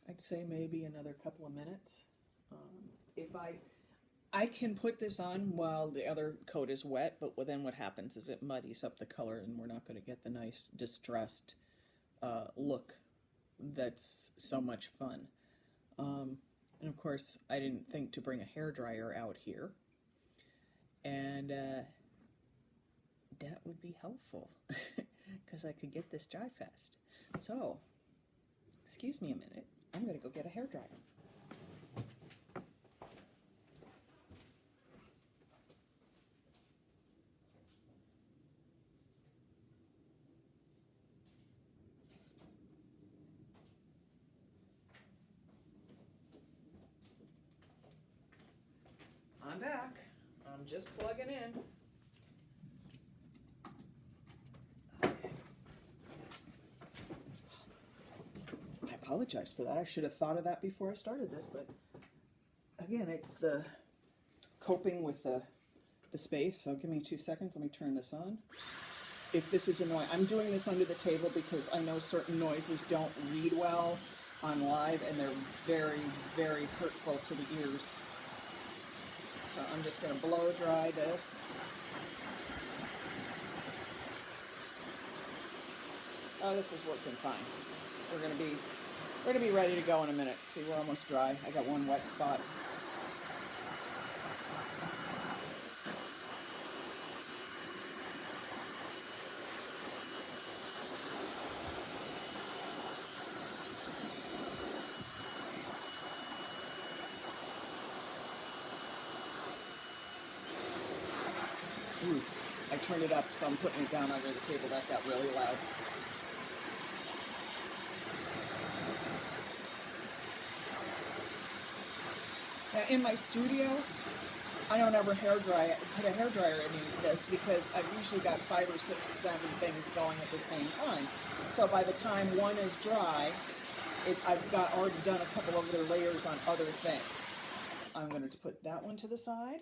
I'd say maybe another couple of minutes. If I can put this on while the other coat is wet, but then what happens is it muddies up the color, and we're not going to get the nice distressed look that's so much fun. And of course, I didn't think to bring a hairdryer out here, and that would be helpful because I could get this dry fast. So, excuse me a minute. I'm going to go get a hairdryer. I'm back. I'm just plugging in. Okay. I apologize for that. I should have thought of that before I started this, but again, it's the coping with the space. So give me 2 seconds. Let me turn this on. If this is annoying, I'm doing this under the table because I know certain noises don't read well on live, and they're very, very hurtful to the ears. So I'm just going to blow dry this. Oh, this is working fine. We're going to be ready to go in a minute. See, we're almost dry. I got one wet spot. Ooh, I turned it up, so I'm putting it down under the table. That got really loud. Now, in my studio, I don't ever put a hairdryer in this because I've usually got 5 or 6, 7 things going at the same time. So by the time one is dry, I've already done a couple of other layers on other things. I'm going to put that one to the side.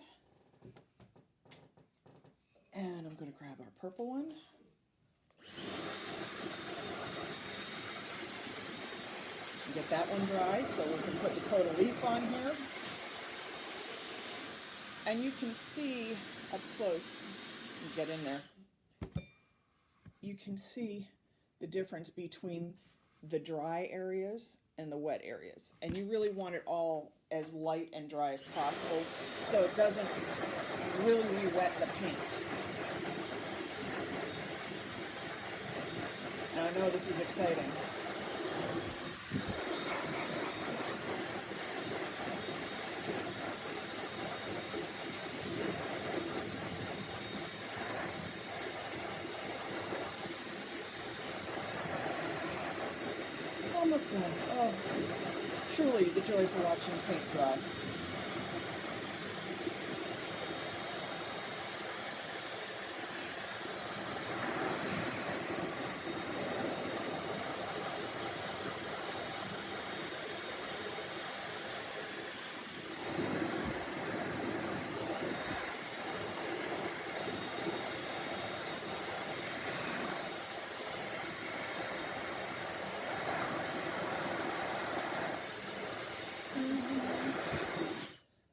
And I'm going to grab our purple one. And get that one dry so we can put the coat of leaf on here. And you can see up close, get in there, you can see the difference between the dry areas and the wet areas. And you really want it all as light and dry as possible so it doesn't really re-wet the paint. And I know this is exciting. Almost done. Oh, truly the joys of watching paint dry.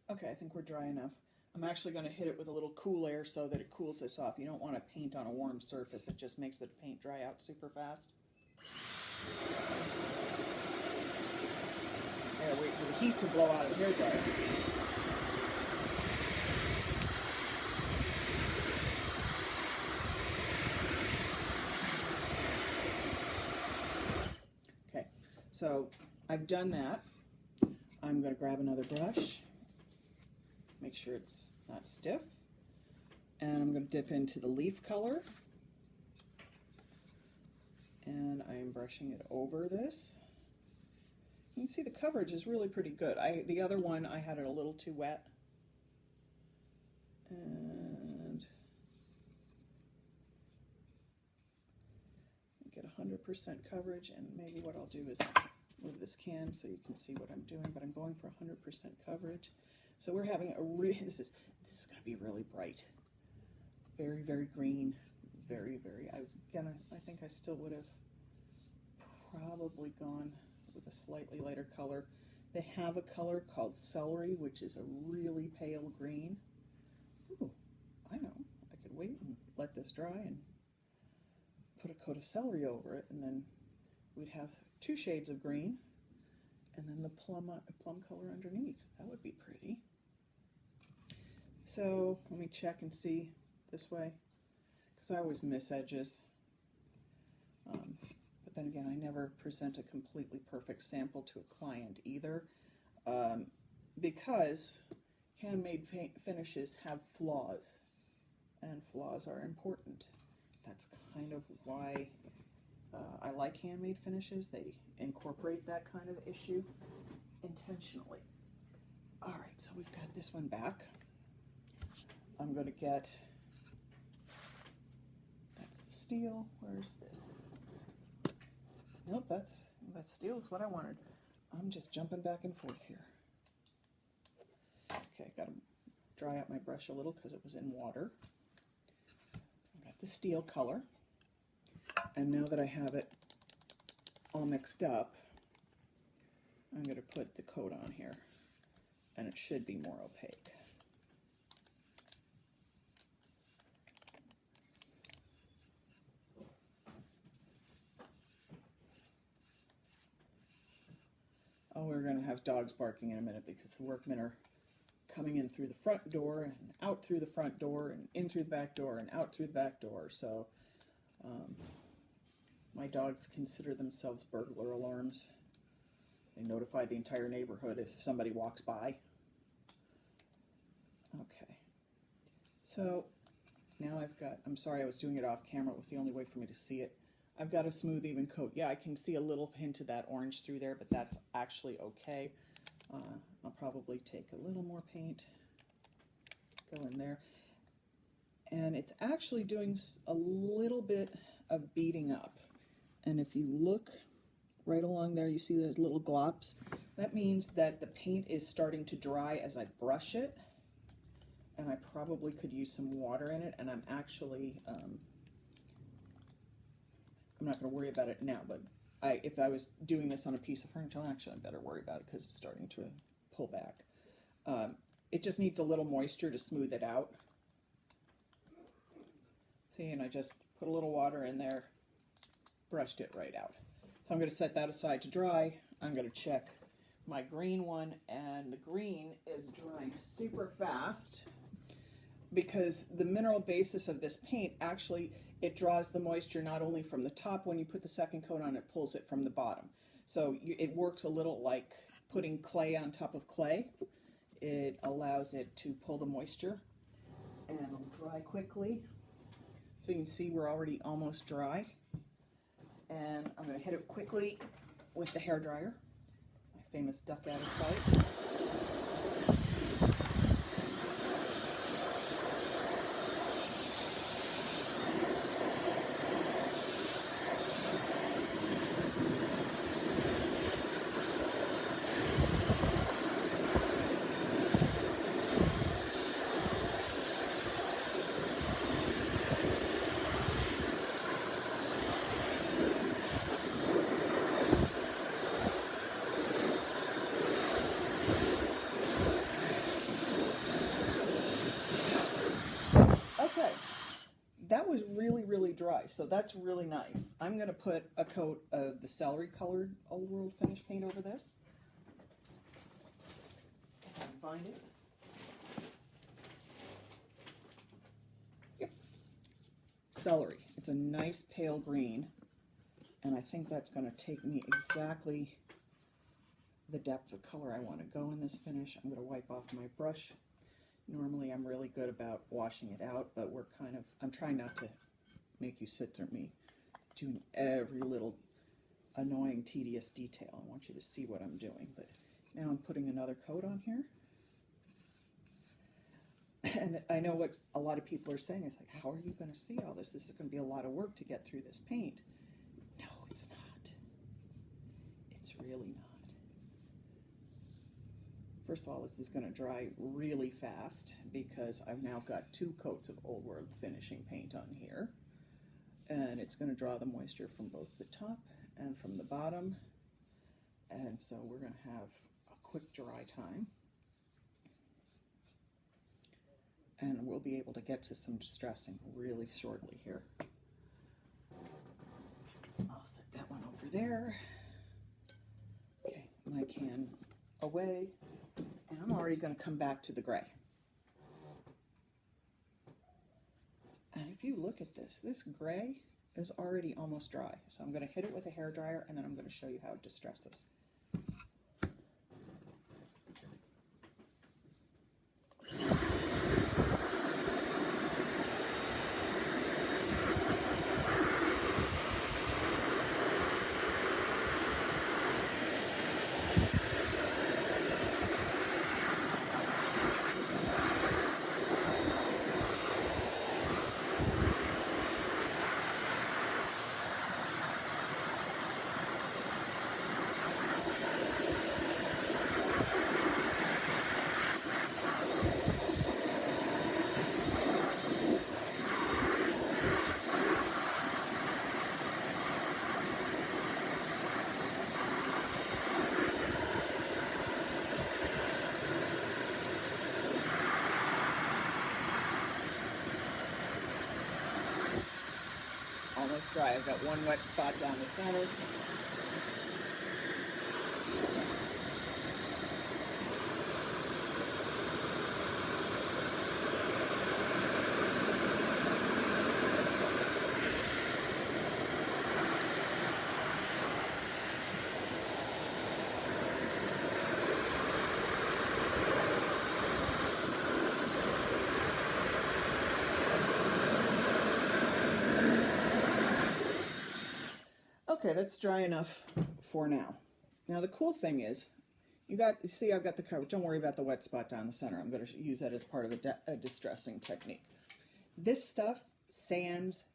Okay, I think we're dry enough. I'm actually going to hit it with a little cool air so that it cools this off. You don't want to paint on a warm surface. It just makes the paint dry out super fast. Yeah, wait for the heat to blow out of the hairdryer. So I've done that. I'm going to grab another brush, make sure it's not stiff, and I'm going to dip into the leaf color, and I am brushing it over this. You can see the coverage is really pretty good. The other one, I had it a little too wet. And get 100% coverage, and maybe what I'll do is move this can so you can see what I'm doing, but I'm going for 100% coverage. So we're having this is going to be really bright. Very, very green. Very, very, I think I still would have probably gone with a slightly lighter color. They have a color called celery, which is a really pale green. Ooh, I know. I could wait and let this dry and put a coat of celery over it, and then we'd have 2 shades of green, and then the plum color underneath. That would be pretty. So let me check and see this way, because I always miss edges. But then again, I never present a completely perfect sample to a client either, because handmade finishes have flaws, and flaws are important. That's kind of why I like handmade finishes. They incorporate that kind of issue intentionally. All right, so we've got this one back. I'm going to get, that's the steel. Where's this? Nope, that steel is what I wanted. I'm just jumping back and forth here. Okay, got to dry out my brush a little because it was in water. I've got the steel color, and now that I have it all mixed up, I'm going to put the coat on here, and it should be more opaque. Oh, we're going to have dogs barking in a minute because the workmen are coming in through the front door and out through the front door and in through the back door and out through the back door. So my dogs consider themselves burglar alarms. They notify the entire neighborhood if somebody walks by. Okay. So now I've got, I'm sorry I was doing it off camera. It was the only way for me to see it. I've got a smooth, even coat. Yeah, I can see a little hint of that orange through there, but that's actually okay. I'll probably take a little more paint, go in there. And it's actually doing a little bit of beading up. And if you look right along there, you see those little glops. That means that the paint is starting to dry as I brush it. And I probably could use some water in it, and I'm actually... I'm not going to worry about it now, but if I was doing this on a piece of furniture, actually I better worry about it because it's starting to pull back. It just needs a little moisture to smooth it out. See, and I just put a little water in there, brushed it right out. So I'm going to set that aside to dry. I'm going to check my green one, and the green is drying super fast because the mineral basis of this paint actually, it draws the moisture not only from the top when you put the second coat on, it pulls it from the bottom. So it works a little like putting clay on top of clay. It allows it to pull the moisture, and it'll dry quickly. So you can see we're already almost dry. And I'm going to hit it quickly with the hairdryer, my famous duck out of sight. Okay, that was really, really dry, so that's really nice. I'm going to put a coat of the celery colored Old World Finish paint over this. If I can find it. Yep. Celery. It's a nice pale green, and I think that's going to take me exactly the depth of color I want to go in this finish. I'm going to wipe off my brush. Normally I'm really good about washing it out, but I'm trying not to make you sit through me doing every little annoying, tedious detail. I want you to see what I'm doing. But now I'm putting another coat on here. And I know what a lot of people are saying is like, how are you going to see all this? This is going to be a lot of work to get through this paint. No, it's not. It's really not. First of all, this is going to dry really fast because I've now got 2 coats of Old World finishing paint on here. And it's going to draw the moisture from both the top and from the bottom. And so we're going to have a quick dry time. And we'll be able to get to some distressing really shortly here. I'll set that one over there. Okay, my can away. And I'm already going to come back to the gray. And if you look at this gray is already almost dry. So I'm going to hit it with a hairdryer and then I'm going to show you how it distresses. Almost dry. I've got one wet spot down the center. Okay, that's dry enough for now. Now the cool thing is, you see I've got the cover. Don't worry about the wet spot down the center. I'm going to use that as part of a distressing technique. This stuff sands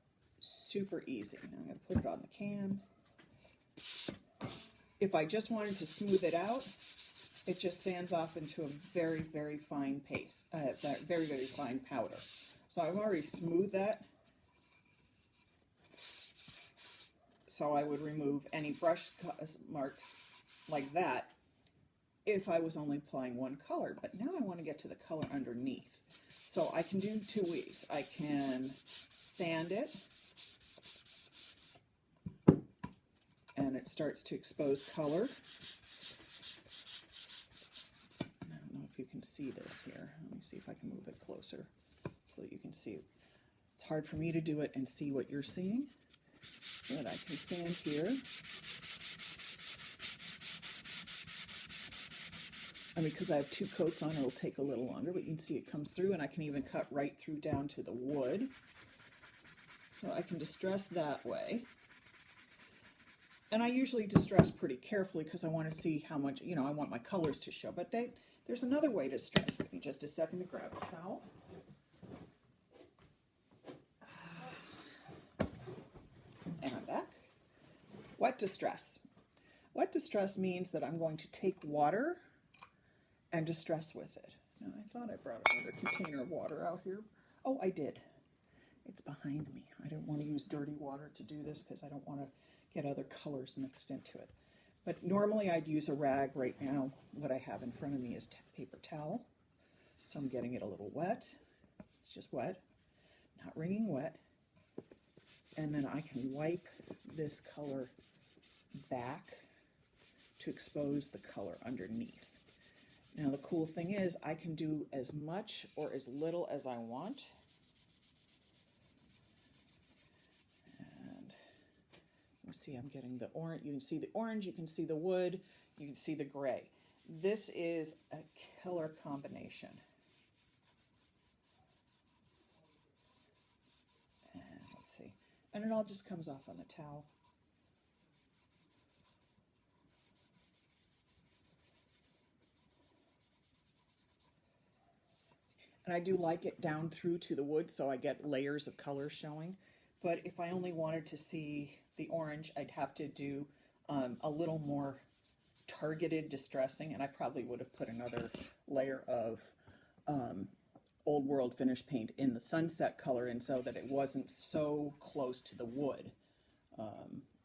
super easy. Now I'm going to put it on the can. If I just wanted to smooth it out, it just sands off into a very, very fine paste, very, very fine powder. So I've already smoothed that. So I would remove any brush marks like that if I was only applying one color. But now I want to get to the color underneath. So I can do 2 ways. I can sand it, and it starts to expose color. I don't know if you can see this here. Let me see if I can move it closer so that you can see it. It's hard for me to do it and see what you're seeing. But I can sand here. And because I have 2 coats on, it'll take a little longer, but you can see it comes through, and I can even cut right through down to the wood. So I can distress that way. And I usually distress pretty carefully because I want to see how much, I want my colors to show. But there's another way to distress. Give me just a second to grab a towel. And I'm back. Wet distress. Wet distress means that I'm going to take water and distress with it. Now, I thought I brought another container of water out here. Oh, I did. It's behind me. I don't want to use dirty water to do this because I don't want to get other colors mixed into it. But normally I'd use a rag. Right now, what I have in front of me is paper towel. So I'm getting it a little wet. It's just wet, not wringing wet. And then I can wipe this color back to expose the color underneath. Now the cool thing is I can do as much or as little as I want. And see, I'm getting the orange. You can see the orange, you can see the wood, you can see the gray. This is a killer combination. And let's see. And it all just comes off on the towel. And I do like it down through to the wood, so I get layers of color showing. But if I only wanted to see the orange, I'd have to do a little more targeted distressing, and I probably would have put another layer of Old World finish paint in the sunset color, and so that it wasn't so close to the wood.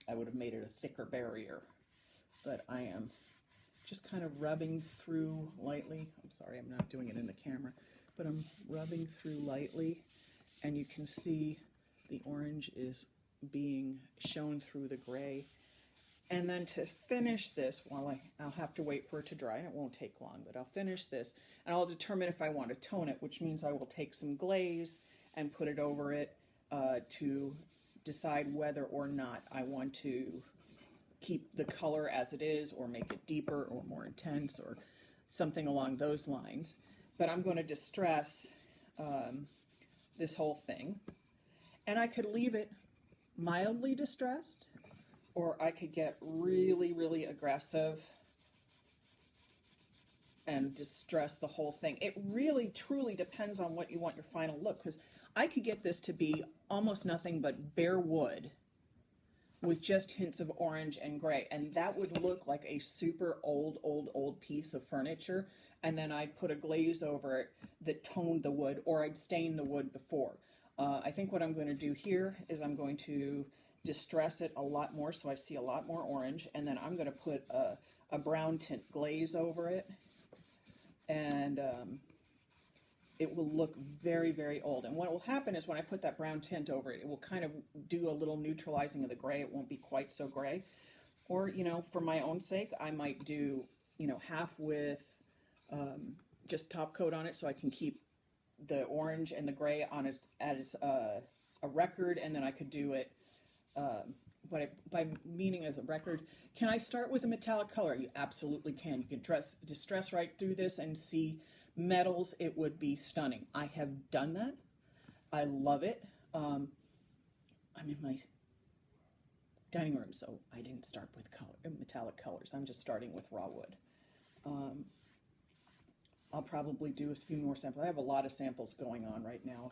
I would have made it a thicker barrier. But I am just kind of rubbing through lightly. I'm sorry, I'm not doing it in the camera, but I'm rubbing through lightly, and you can see the orange is being shown through the gray. And then to finish this, I'll have to wait for it to dry, and it won't take long, but I'll finish this, and I'll determine if I want to tone it, which means I will take some glaze and put it over it to decide whether or not I want to keep the color as it is, or make it deeper or more intense, or something along those lines. But I'm going to distress this whole thing, and I could leave it mildly distressed, or I could get really, really aggressive and distress the whole thing. It really, truly depends on what you want your final look, because I could get this to be almost nothing but bare wood with just hints of orange and gray, and that would look like a super old piece of furniture, and then I'd put a glaze over it that toned the wood, or I'd stain the wood before. I think what I'm going to do here is I'm going to distress it a lot more, so I see a lot more orange, and then I'm going to put a brown tint glaze over it, and it will look very, very old. And what will happen is when I put that brown tint over it, it will kind of do a little neutralizing of the gray. It won't be quite so gray. Or, you know, for my own sake, I might do, you know, half with just top coat on it, so I can keep the orange and the gray on it as a record, and then I could do it by meaning as a record. Can I start with a metallic color? You absolutely can. You can distress right through this and see metals. It would be stunning. I have done that. I love it. I'm in my dining room, so I didn't start with metallic colors. I'm just starting with raw wood. I'll probably do a few more samples. I have a lot of samples going on right now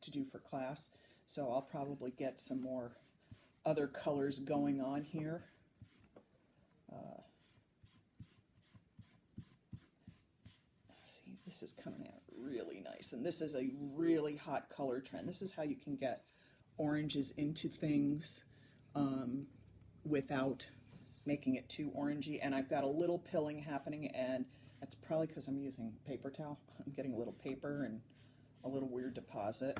to do for class, so I'll probably get some more other colors going on here. Let's see, this is coming out really nice, and this is a really hot color trend. This is how you can get oranges into things without making it too orangey. And I've got a little pilling happening, and that's probably because I'm using paper towel. I'm getting a little paper and a little weird deposit,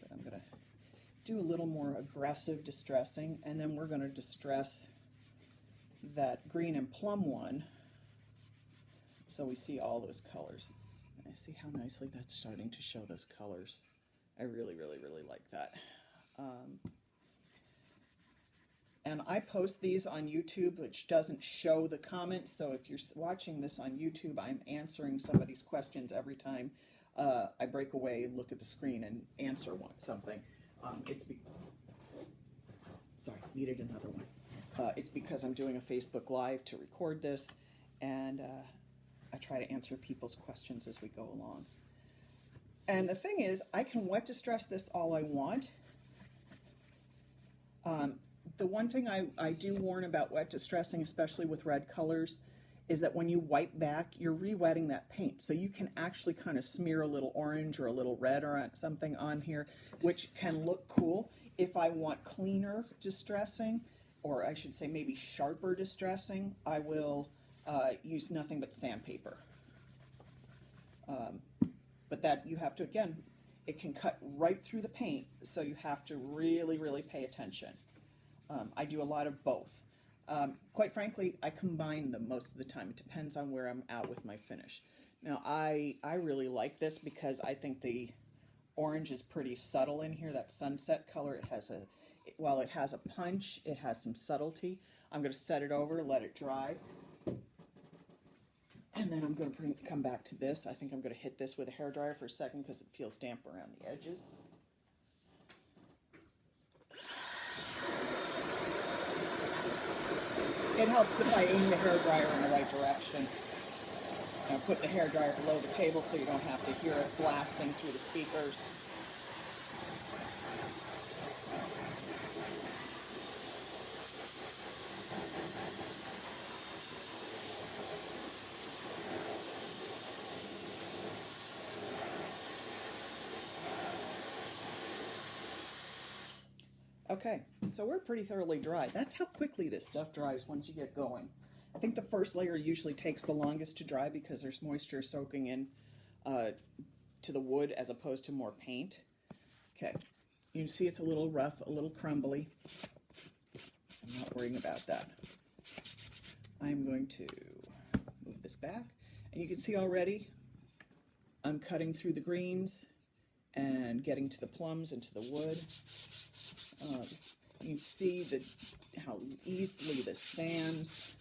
but I'm going to do a little more aggressive distressing, and then we're going to distress that green and plum one so we see all those colors. And I see how nicely that's starting to show those colors. I really, really, really like that. And I post these on YouTube, which doesn't show the comments, so if you're watching this on YouTube, I'm answering somebody's questions every time I break away and look at the screen and answer something. Sorry, needed another one. It's because I'm doing a Facebook Live to record this, and I try to answer people's questions as we go along. And the thing is, I can wet distress this all I want. The one thing I do warn about wet distressing, especially with red colors, is that when you wipe back, you're re-wetting that paint. So you can actually kind of smear a little orange or a little red or something on here, which can look cool. If I want cleaner distressing, or I should say maybe sharper distressing, I will use nothing but sandpaper. But that you have to, again, it can cut right through the paint, so you have to really, really pay attention. I do a lot of both. Quite frankly, I combine them most of the time. It depends on where I'm at with my finish. Now, I really like this because I think the orange is pretty subtle in here. That sunset color, while it has a punch, it has some subtlety. I'm going to set it over, let it dry. And then I'm going to come back to this. I think I'm going to hit this with a hairdryer for a second because it feels damp around the edges. It helps if I aim the hairdryer in the right direction. And I put the hairdryer below the table so you don't have to hear it blasting through the speakers. Okay, so we're pretty thoroughly dry. That's how quickly this stuff dries once you get going. I think the first layer usually takes the longest to dry because there's moisture soaking in to the wood as opposed to more paint. Okay, you can see it's a little rough, a little crumbly. I'm not worrying about that. I'm going to move this back, and you can see already I'm cutting through the greens and getting to the plums and to the wood. You can see how easily this sands.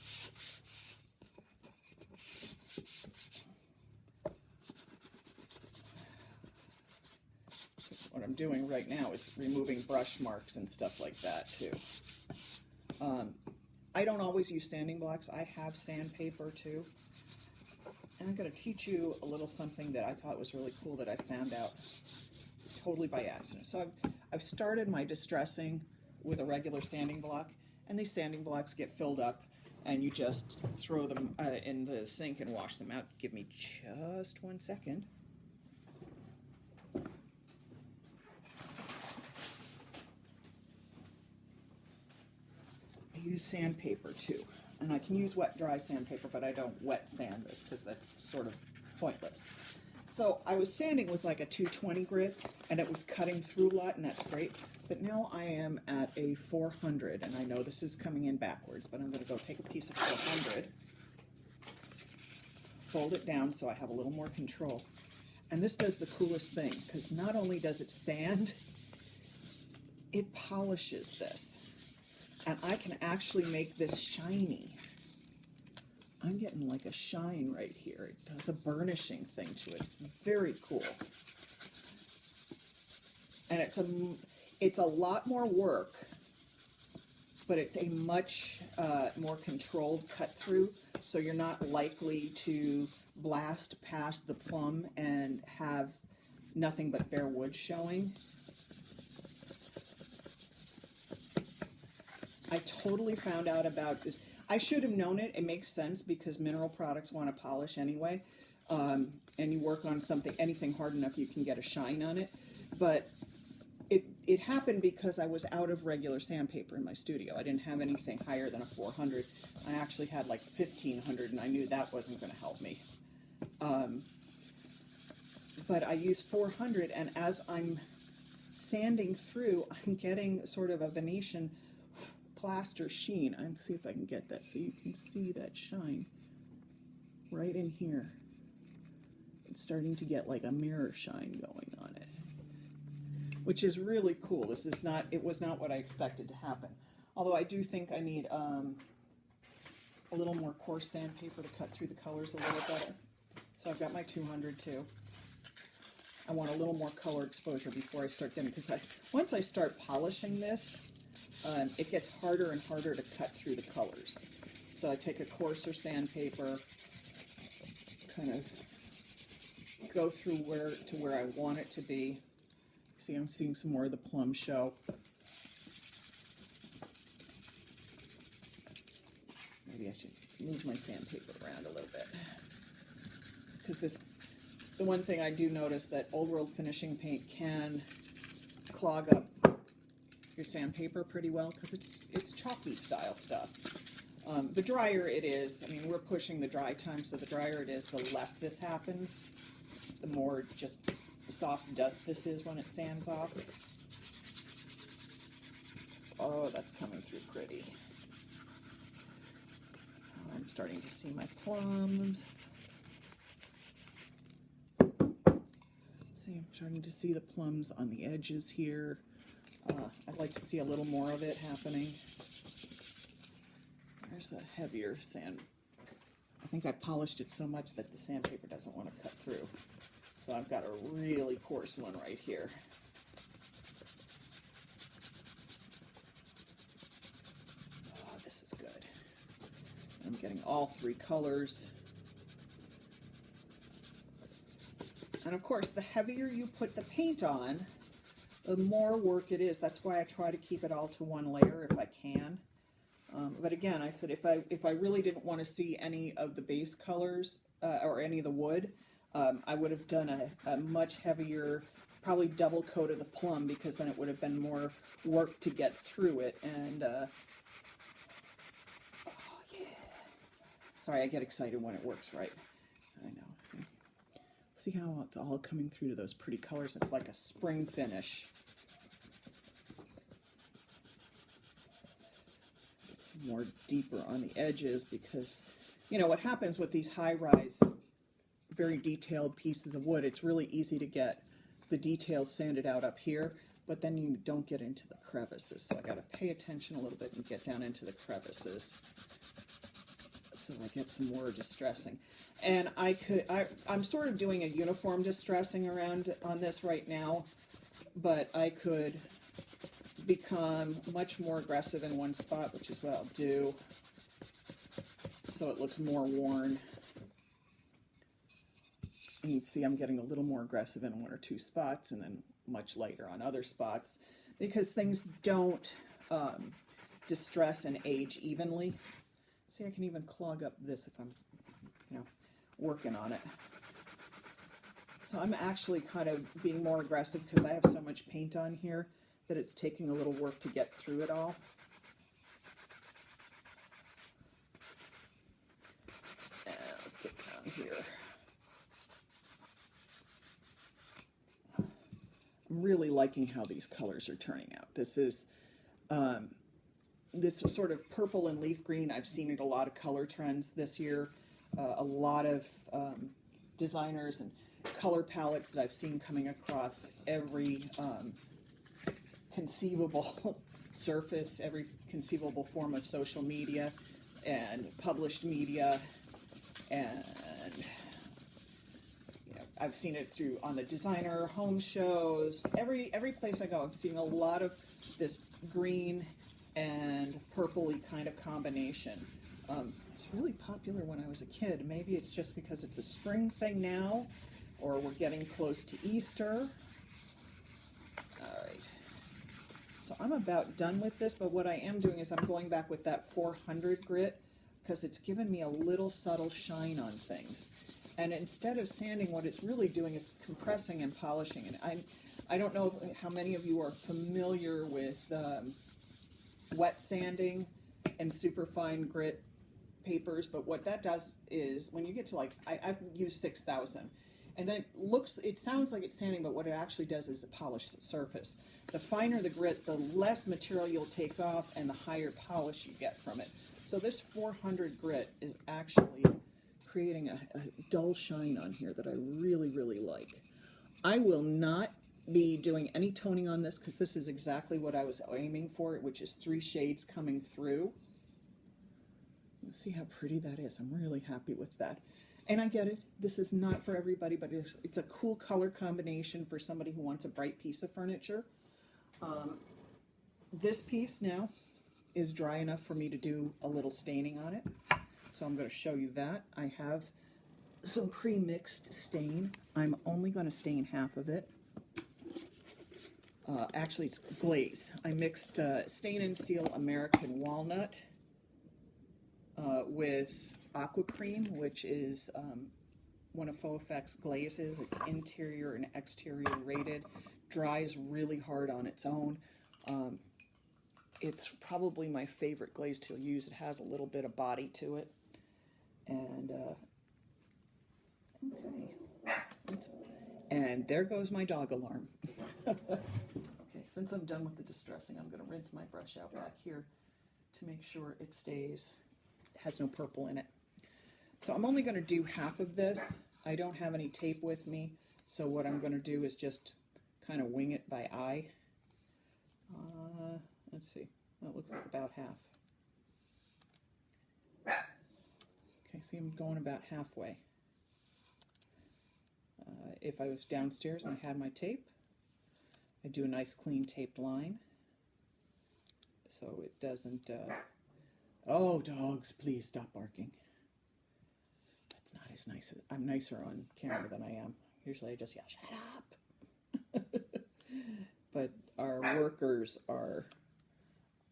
What I'm doing right now is removing brush marks and stuff like that too. I don't always use sanding blocks. I have sandpaper too. And I'm going to teach you a little something that I thought was really cool that I found out totally by accident. So I've started my distressing with a regular sanding block, and these sanding blocks get filled up, and you just throw them in the sink and wash them out. Give me just 1 second. I use sandpaper too, and I can use wet dry sandpaper, but I don't wet sand this because that's sort of pointless. So I was sanding with like a 220 grit, and it was cutting through a lot, and that's great. But now I am at a 400, and I know this is coming in backwards, but I'm going to go take a piece of 400, fold it down so I have a little more control. And this does the coolest thing, because not only does it sand, it polishes this. And I can actually make this shiny. I'm getting like a shine right here. It does a burnishing thing to it. It's very cool. And it's a lot more work, but it's a much more controlled cut through, so you're not likely to blast past the plum and have nothing but bare wood showing. I totally found out about this. I should have known it. It makes sense because mineral products want to polish anyway. And you work on something, anything hard enough, you can get a shine on it. But it happened because I was out of regular sandpaper in my studio. I didn't have anything higher than a 400. I actually had like 1500, and I knew that wasn't going to help me. But I used 400, and as I'm sanding through, I'm getting sort of a Venetian plaster sheen. Let's see if I can get that so you can see that shine right in here. It's starting to get like a mirror shine going on it, which is really cool. This is not, it was not what I expected to happen. Although I do think I need a little more coarse sandpaper to cut through the colors a little better. So I've got my 200 too. I want a little more color exposure before I start getting, because once I start polishing this, it gets harder and harder to cut through the colors. So I take a coarser sandpaper, kind of go through where I want it to be. See, I'm seeing some more of the plum show. Maybe I should move my sandpaper around a little bit. Because the one thing I do notice that old world finishing paint can clog up your sandpaper pretty well because it's chalky style stuff. The drier it is, I mean, we're pushing the dry time, so the drier it is, the less this happens, the more just soft dust this is when it sands off. Oh, that's coming through pretty. I'm starting to see my plums. See, I'm starting to see the plums on the edges here. I'd like to see a little more of it happening. There's a heavier sand. I think I polished it so much that the sandpaper doesn't want to cut through. So I've got a really coarse one right here. Oh, this is good. I'm getting all three colors. And of course, the heavier you put the paint on, the more work it is. That's why I try to keep it all to one layer if I can. But again, I said if I really didn't want to see any of the base colors or any of the wood, I would have done a much heavier, probably double coat of the plum, because then it would have been more work to get through it. And oh yeah, sorry, I get excited when it works right. I know. See how it's all coming through to those pretty colors? It's like a spring finish. It's more deeper on the edges because, you know, what happens with these high-rise, very detailed pieces of wood, it's really easy to get the details sanded out up here, but then you don't get into the crevices. So I got to pay attention a little bit and get down into the crevices so I get some more distressing. And I'm sort of doing a uniform distressing around on this right now, but I could become much more aggressive in one spot, which is what I'll do, so it looks more worn. And you can see I'm getting a little more aggressive in one or two spots and then much lighter on other spots, because things don't distress and age evenly. See, I can even clog up this if I'm, you know, working on it. So I'm actually kind of being more aggressive because I have so much paint on here that it's taking a little work to get through it all. And let's get down here. I'm really liking how these colors are turning out. This is this sort of purple and leaf green. I've seen it a lot of color trends this year. A lot of designers and color palettes that I've seen coming across every conceivable surface, every conceivable form of social media and published media, and you know, I've seen it through on the designer home shows. Every place I go, I'm seeing a lot of this green and purpley kind of combination. It's really popular when I was a kid. Maybe it's just because it's a spring thing now, or we're getting close to Easter. All right. So I'm about done with this, but what I am doing is I'm going back with that 400 grit because it's given me a little subtle shine on things. And instead of sanding, what it's really doing is compressing and polishing. And I don't know how many of you are familiar with wet sanding and superfine grit papers, but what that does is when you get to like, I've used 6,000, and then it sounds like it's sanding, but what it actually does is it polishes the surface. The finer the grit, the less material you'll take off and the higher polish you get from it. So this 400 grit is actually creating a dull shine on here that I really, really like. I will not be doing any toning on this because this is exactly what I was aiming for, which is 3 shades coming through. Let's see how pretty that is. I'm really happy with that. And I get it. This is not for everybody, but it's a cool color combination for somebody who wants a bright piece of furniture. This piece now is dry enough for me to do a little staining on it. So I'm going to show you that. I have some pre-mixed stain. I'm only going to stain half of it. Actually, it's glaze. I mixed Stain and Seal American Walnut with Aqua Cream, which is one of Faux Effects glazes. It's interior and exterior rated. Dries really hard on its own. It's probably my favorite glaze to use. It has a little bit of body to it. And, okay. And there goes my dog alarm. Okay, since I'm done with the distressing, I'm going to rinse my brush out back here to make sure it has no purple in it. So I'm only going to do half of this. I don't have any tape with me, so what I'm going to do is just kind of wing it by eye. Let's see, that looks like about half. Okay, see, I'm going about halfway. If I was downstairs and I had my tape, I do a nice clean taped line so it doesn't, oh dogs, please stop barking. That's not as nice. I'm nicer on camera than I am. Usually I just yell, shut up. But our workers are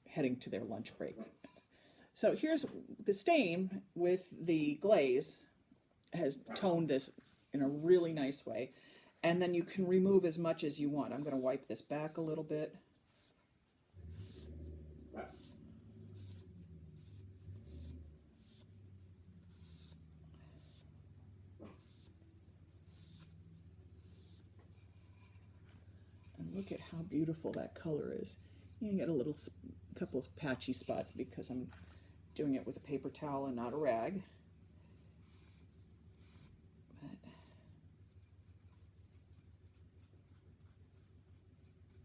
heading to their lunch break. So here's the stain with the glaze has toned this in a really nice way. And then you can remove as much as you want. I'm going to wipe this back a little bit. And look at how beautiful that color is. You can get a little couple of patchy spots because I'm doing it with a paper towel and not a rag. But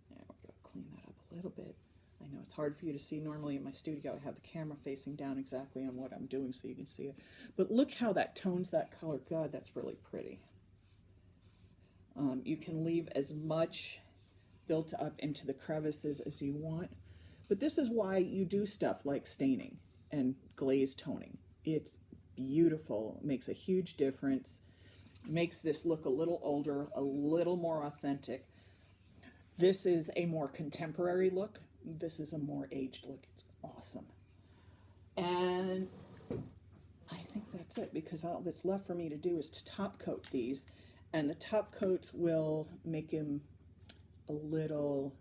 there we go, clean that up a little bit. I know it's hard for you to see. Normally in my studio I have the camera facing down exactly on what I'm doing so you can see it. But look how that tones that color. God, that's really pretty. You can leave as much built up into the crevices as you want. But this is why you do stuff like staining and glaze toning. It's beautiful, makes a huge difference, makes this look a little older, a little more authentic. This is a more contemporary look. This is a more aged look. It's awesome. And I think that's it, because all that's left for me to do is to top coat these, and the top coats will make them a little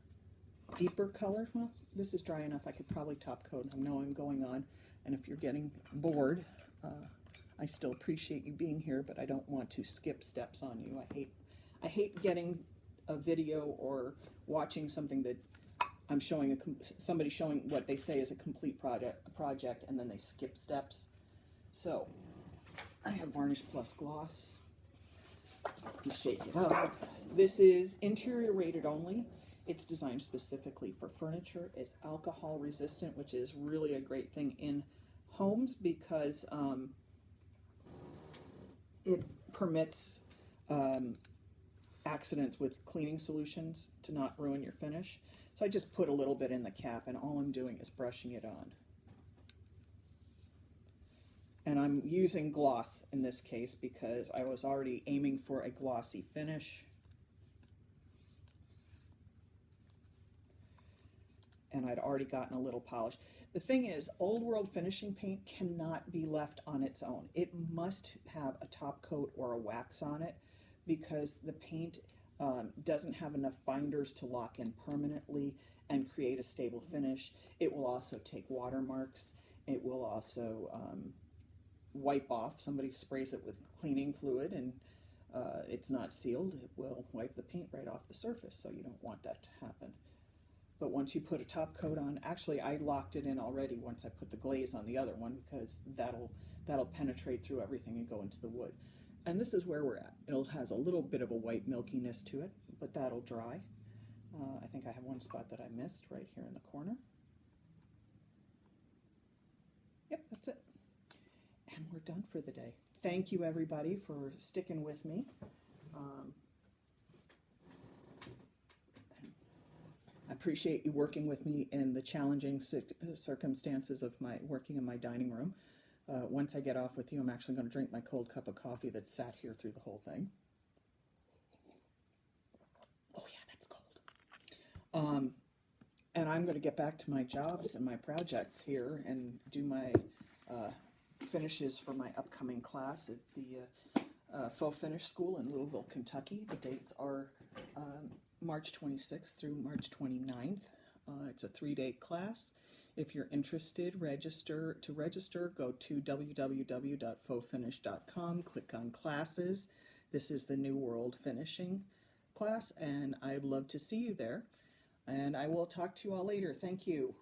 deeper color. Well, this is dry enough. I could probably top coat. I know I'm going on, and if you're getting bored, I still appreciate you being here, but I don't want to skip steps on you. I hate getting a video or watching something that I'm showing somebody showing what they say is a complete project, and then they skip steps. So I have Varnish Plus Gloss. You shake it up. This is interior rated only. It's designed specifically for furniture. It's alcohol resistant, which is really a great thing in homes because it permits accidents with cleaning solutions to not ruin your finish. So I just put a little bit in the cap, and all I'm doing is brushing it on. And I'm using gloss in this case because I was already aiming for a glossy finish. And I'd already gotten a little polish. The thing is, old world finishing paint cannot be left on its own. It must have a top coat or a wax on it because the paint doesn't have enough binders to lock in permanently and create a stable finish. It will also take watermarks. It will also wipe off. Somebody sprays it with cleaning fluid and it's not sealed. It will wipe the paint right off the surface, so you don't want that to happen. But once you put a top coat on, actually I locked it in already once I put the glaze on the other one because that'll penetrate through everything and go into the wood. And this is where we're at. It has a little bit of a white milkiness to it, but that'll dry. I think I have one spot that I missed right here in the corner. Yep, that's it. And we're done for the day. Thank you everybody for sticking with me. I appreciate you working with me in the challenging circumstances of my working in my dining room. Once I get off with you, I'm actually going to drink my cold cup of coffee that sat here through the whole thing. Oh yeah, that's cold. And I'm going to get back to my jobs and my projects here and do my finishes for my upcoming class at the Faux Finish School in Louisville, Kentucky. The dates are March 26th through March 29th. It's a 3-day class. If you're interested, register. To register, go to www.fauxfinish.com, click on classes. This is the New World Finishing class, and I'd love to see you there. And I will talk to you all later. Thank you.